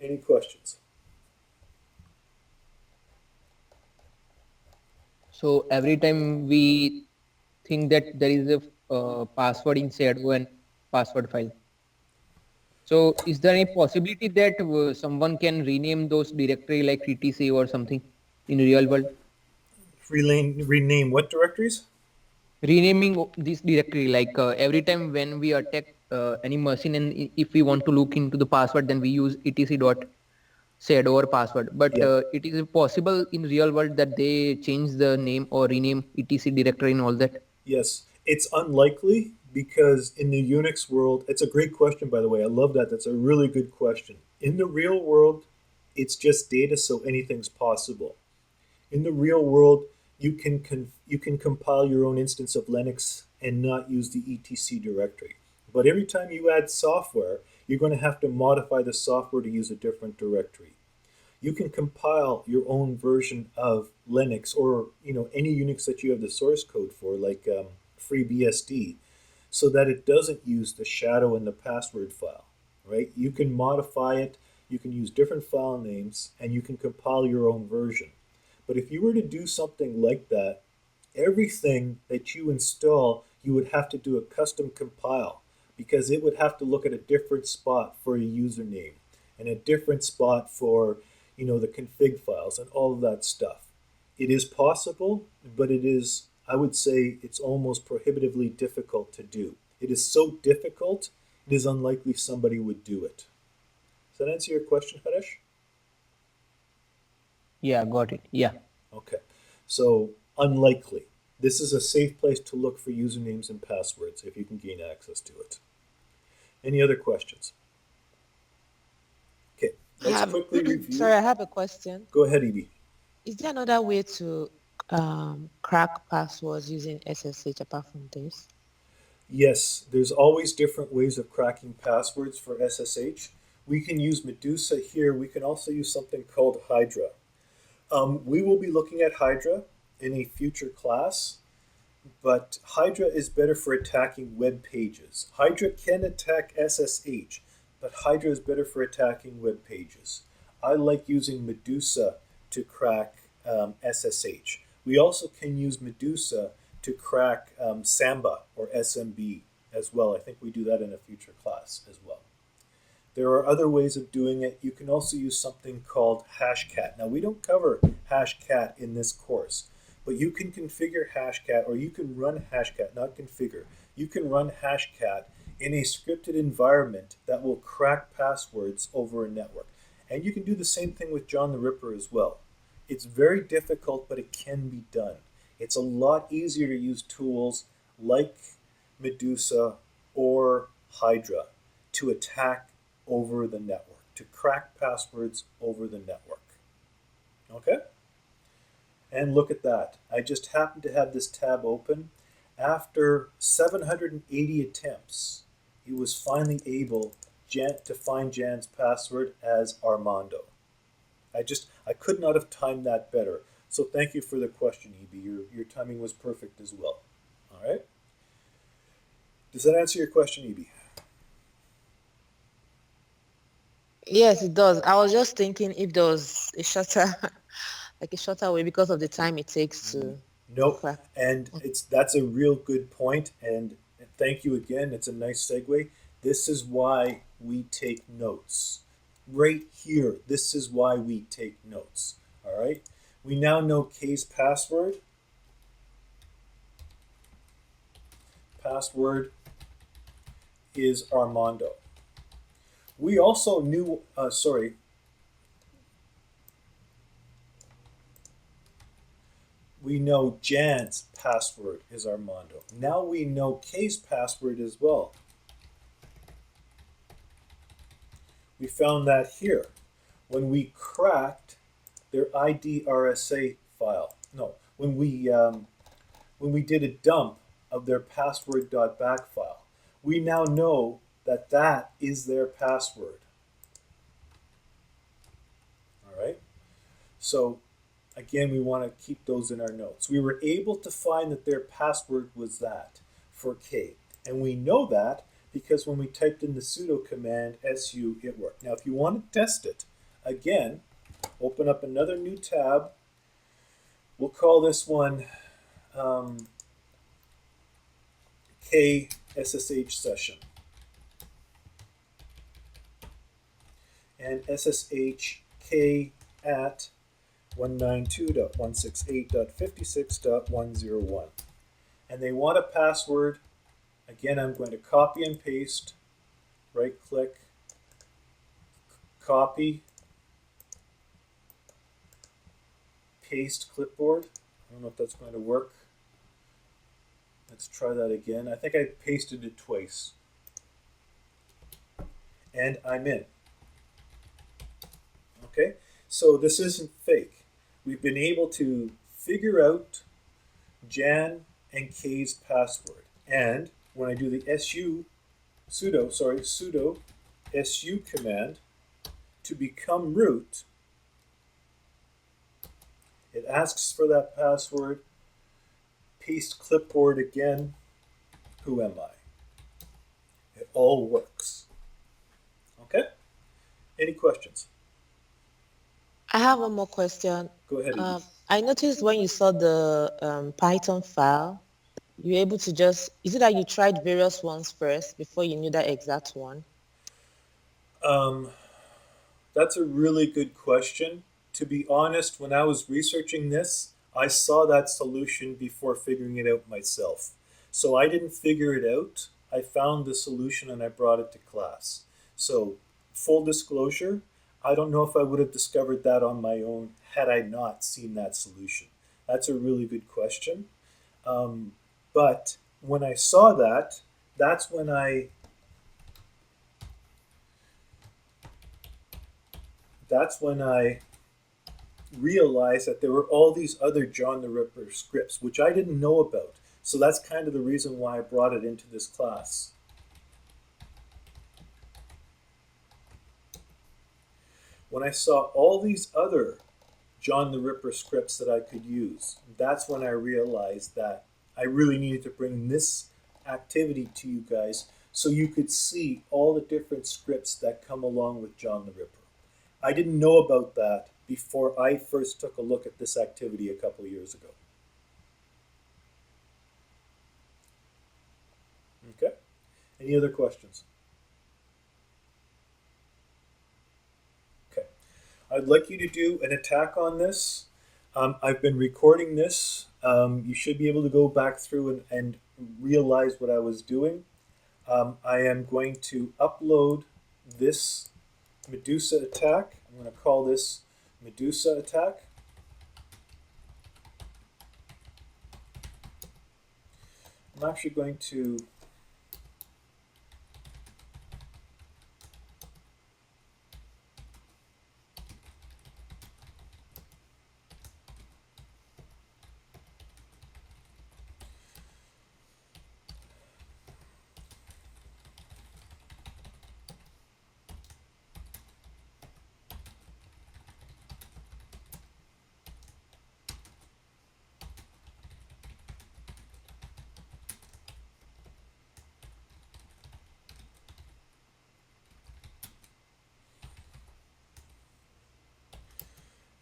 Any questions? So every time we think that there is a password in shadow and password file. So is there any possibility that someone can rename those directory like TTC or something in real world? Rename what directories? Renaming this directory like every time when we attack any machine and if we want to look into the password, then we use etc dot shadow or password. But Yeah. it is possible in real world that they change the name or rename etc directory and all that. Yes, it's unlikely because in the Unix world, it's a great question, by the way. I love that. That's a really good question. In the real world, it's just data, so anything's possible. In the real world, you can compile your own instance of Linux and not use the etc directory. But every time you add software, you're going to have to modify the software to use a different directory. You can compile your own version of Linux or any Unix that you have the source code for, like FreeBSD, so that it doesn't use the shadow and the password file. Right? You can modify it. You can use different file names, and you can compile your own version. But if you were to do something like that, everything that you install, you would have to do a custom compile because it would have to look at a different spot for a username and a different spot for the config files and all of that stuff. It is possible, but it is, I would say, it's almost prohibitively difficult to do. It is so difficult, it is unlikely somebody would do it. Does that answer your question, Harish? Yeah, got it. Yeah. Okay. So, unlikely. This is a safe place to look for usernames and passwords if you can gain access to it. Any other questions? Okay, let's quickly Sorry, review. I have a question. Go ahead, Evie. Is there another way to crack passwords using SSH apart from this? Yes, there's always different ways of cracking passwords for SSH. We can use Medusa here. We can also use something called Hydra. We will be looking at Hydra in a future class, but Hydra is better for attacking web pages. Hydra can attack SSH, but Hydra is better for attacking web pages. I like using Medusa to crack SSH. We also can use Medusa to crack Samba or SMB as well. I think we do that in a future class as well. There are other ways of doing it. You can also use something called Hashcat. Now, we don't cover Hashcat in this course, but you can configure Hashcat, or you can run Hashcat, not configure. You can run Hashcat in a scripted environment that will crack passwords over a network. And you can do the same thing with John the Ripper as well. It's very difficult, but it can be done. It's a lot easier to use tools like Medusa or Hydra to attack over the network, to crack passwords over the network. Okay? And look at that. I just happened to have this tab open. After 780 attempts, he was finally able to find Jan's password as Armando. I could not have timed that better. So thank you for the question, EB. Your timing was perfect as well. All right? Does that answer your question, EB? Yes, it does. I was just thinking if there was a shorter, like a shorter way because of the time it takes to Nope. crack. And that's a real good point. And thank you again. It's a nice segue. This is why we take notes. Right here, this is why we take notes. All right. We now know K's password. Password is Armando. We also knew, we know Jan's password is Armando. Now we know K's password as well. We found that here when we cracked their IDRSA file. No, when we did a dump of their password.back file. We now know that that is their password. All right. So again, we want to keep those in our notes. We were able to find that their password was that for K. And we know that because when we typed in the sudo command su, it worked. Now, if you want to test it, again, open up another new tab. We'll call this one K SSH session. And SSH K at 192.168.56.101. And they want a password. Again, I'm going to copy and paste, right click, copy, paste clipboard. I don't know if that's going to work. Let's try that again. I think I pasted it twice. And I'm in. Okay, so this isn't fake. We've been able to figure out Jan and K's password. And when I do the sudo su command to become root, it asks for that password, paste clipboard again, who am I? It all works. Okay? Any questions? I have one more question. Go ahead, Edie. I noticed when you saw the Python file, you were able to just, is it that you tried various ones first before you knew that exact one? That's a really good question. To be honest, when I was researching this, I saw that solution before figuring it out myself. So I didn't figure it out. I found the solution and I brought it to class. So, full disclosure, I don't know if I would have discovered that on my own had I not seen that solution. That's a really good question. But when I saw that, that's when I realized that there were all these other John the Ripper scripts, which I didn't know about. So that's kind of the reason why I brought it into this class. When I saw all these other John the Ripper scripts that I could use, that's when I realized that I really needed to bring this activity to you guys so you could see all the different scripts that come along with John the Ripper. I didn't know about that before I first took a look at this activity a couple of years ago. Okay? Any other questions? Okay. I'd like you to do an attack on this. I've been recording this. You should be able to go back through and realize what I was doing. I am going to upload this Medusa Attack. I'm going to call this Medusa Attack. I'm actually going to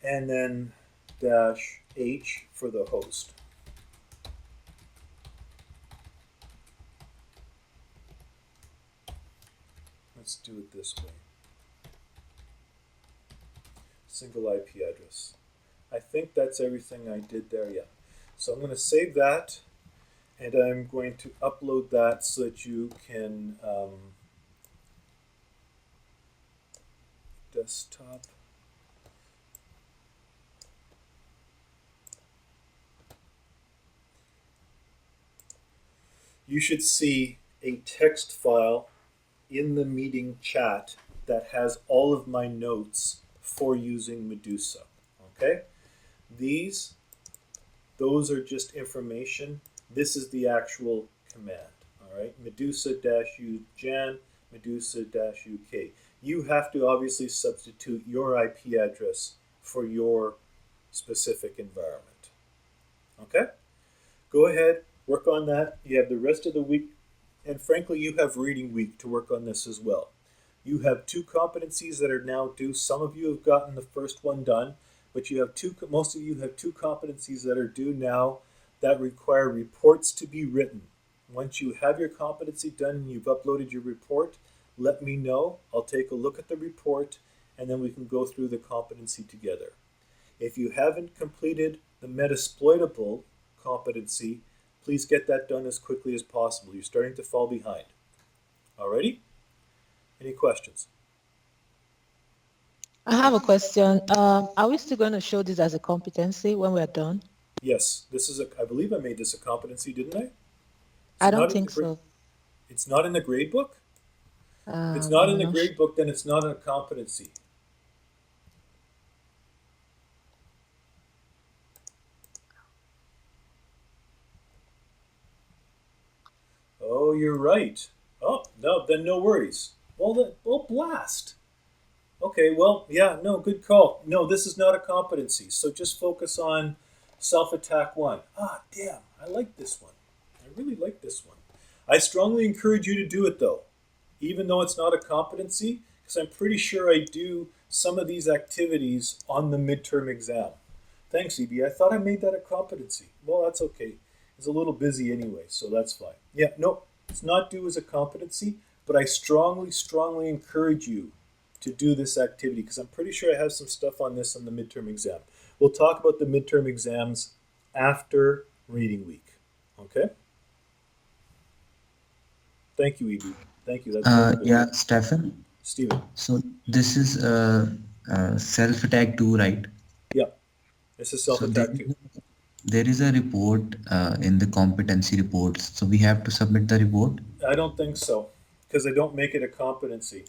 and then -H for the host. Let's do it this way. Single IP address. I think that's everything I did there, yeah. So I'm going to save that, and I'm going to upload that so that you can desktop. You should see a text file in the meeting chat that has all of my notes for using Medusa. Okay? Those are just information. This is the actual command. All right? Medusa-u Jan, Medusa-uk. You have to obviously substitute your IP address for your specific environment. Okay? Go ahead, work on that. You have the rest of the week, and frankly, you have reading week to work on this as well. You have 2 competencies that are now due. Some of you have gotten the first one done, but you have most of you have two competencies that are due now that require reports to be written. Once you have your competency done and you've uploaded your report, let me know. I'll take a look at the report and then we can go through the competency together. If you haven't completed the Metasploitable competency, please get that done as quickly as possible. You're starting to fall behind. Alrighty? Any questions? I have a question. Are we still going to show this as a competency when we're done? Yes, this is I believe I made this a competency, didn't I? I don't think so. It's not in the grade book? If it's not in I'm the not sure. grade book, then it's not a competency. Oh, you're right. Oh, no, then no worries. Well, blast. Okay, well, yeah, no, good call. No, this is not a competency. So just focus on self-attack 1. Ah, damn, I like this one. I really like this one. I strongly encourage you to do it, though, even though it's not a competency, because I'm pretty sure I do some of these activities on the midterm exam. Thanks, EB. I thought I made that a competency. Well, that's okay. It's a little busy anyway, so that's fine. Yeah, no, it's not due as a competency, but I strongly, strongly encourage you to do this activity because I'm pretty sure I have some stuff on this on the midterm exam. We'll talk about the midterm exams after reading week. Okay? Thank you, EB. Thank you. That's very good. Yeah, Stefan. Steven. So this is self-attack 2, right? Yeah, this is So self-attack 2. there is a report in the competency reports. So we have to submit the report. I don't think so because I don't make it a competency.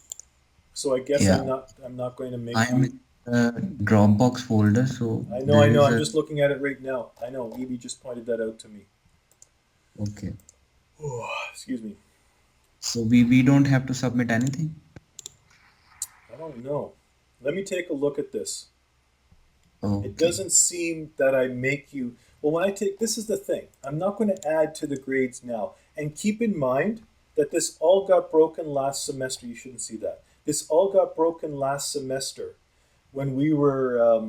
So I guess Yeah, I'm not going to make I'm you. in the Dropbox folder. So I there know. is I'm a just looking at it right now. I know. EB just pointed that out to me. okay. Oh, excuse me. So we don't have to submit anything. I don't know. Let me take a look at this. It Okay. doesn't seem that I make you. Well, when I take, this is the thing. I'm not going to add to the grades now. And keep in mind that this all got broken last semester. You shouldn't see that. This all got broken last semester when we were,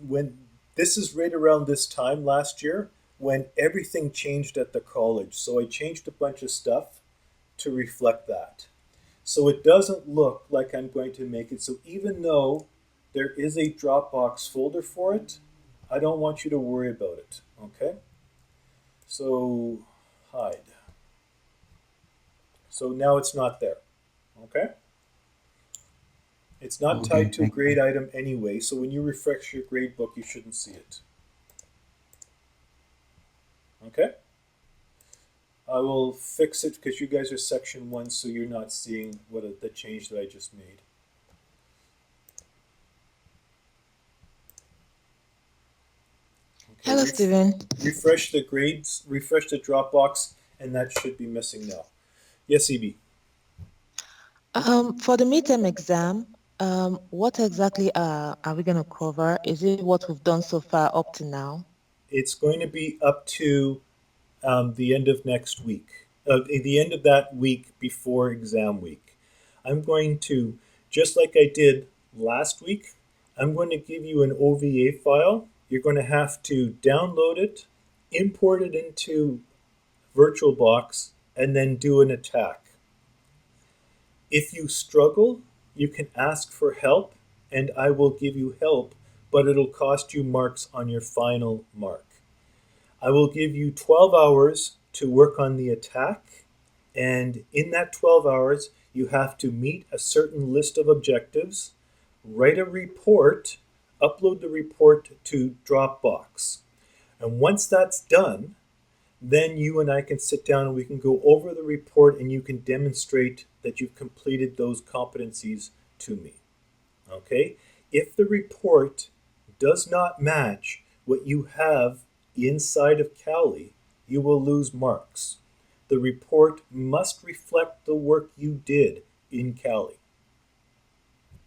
when this is right around this time last year when everything changed at the college. So I changed a bunch of stuff to reflect that. So it doesn't look like I'm going to make it. So even though there is a Dropbox folder for it, I don't want you to worry about it. Okay? So hide. So now it's not there. Okay? It's not Okay. tied to a grade item anyway, so when you refresh your grade book, you shouldn't see it. Okay? I will fix it because you guys are section 1, so you're not seeing the change that I just made. Okay, Hello, Steven. refresh the grades, refresh the Dropbox, and that should be missing now. Yes, EB. For the midterm exam, what exactly are we going to cover? Is it what we've done so far up to now? It's going to be up to the end of next week, the end of that week before exam week. I'm going to, just like I did last week, I'm going to give you an OVA file. You're going to have to download it, import it into VirtualBox, and then do an attack. If you struggle, you can ask for help, and I will give you help, but it'll cost you marks on your final mark. I will give you 12 hours to work on the attack, and in that 12 hours, you have to meet a certain list of objectives, write a report, upload the report to Dropbox. And once that's done, then you and I can sit down and we can go over the report and you can demonstrate that you've completed those competencies to me. Okay? If the report does not match what you have inside of Cali, you will lose marks. The report must reflect the work you did in Cali.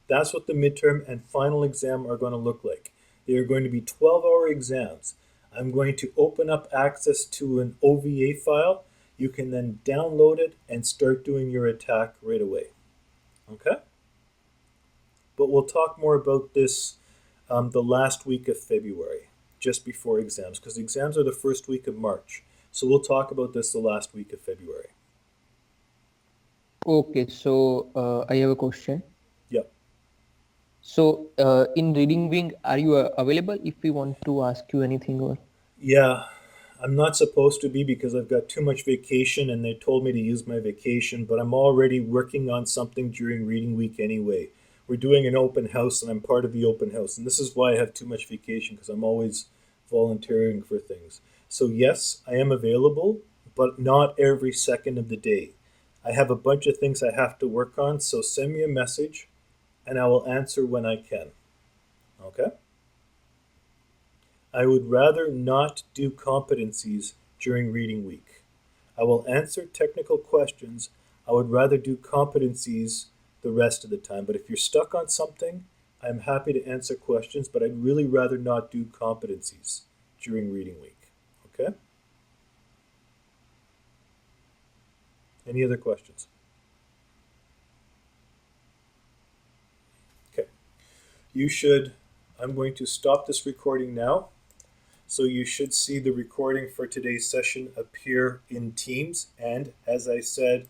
That's what the midterm and final exam are going to look like. They are going to be 12-hour exams. I'm going to open up access to an OVA file. You can then download it and start doing your attack right away. Okay? But we'll talk more about this the last week of February, just before exams, because exams are the first week of March. So we'll talk about this the last week of February. Okay, so I have a question. Yep. So in reading wing, are you available if we want to ask you anything or? Yeah, I'm not supposed to be because I've got too much vacation and they told me to use my vacation, but I'm already working on something during reading week anyway. We're doing an open house and I'm part of the open house. And this is why I have too much vacation because I'm always volunteering for things. So, yes, I am available, but not every second of the day. I have a bunch of things I have to work on, so send me a message and I will answer when I can. Okay? I would rather not do competencies during reading week. I will answer technical questions. I would rather do competencies the rest of the time. But if you're stuck on something, I'm happy to answer questions, but I'd really rather not do competencies during reading week. Okay? Any other questions? Okay. I'm going to stop this recording now. So you should see the recording for today's session appear in Teams. And as I said,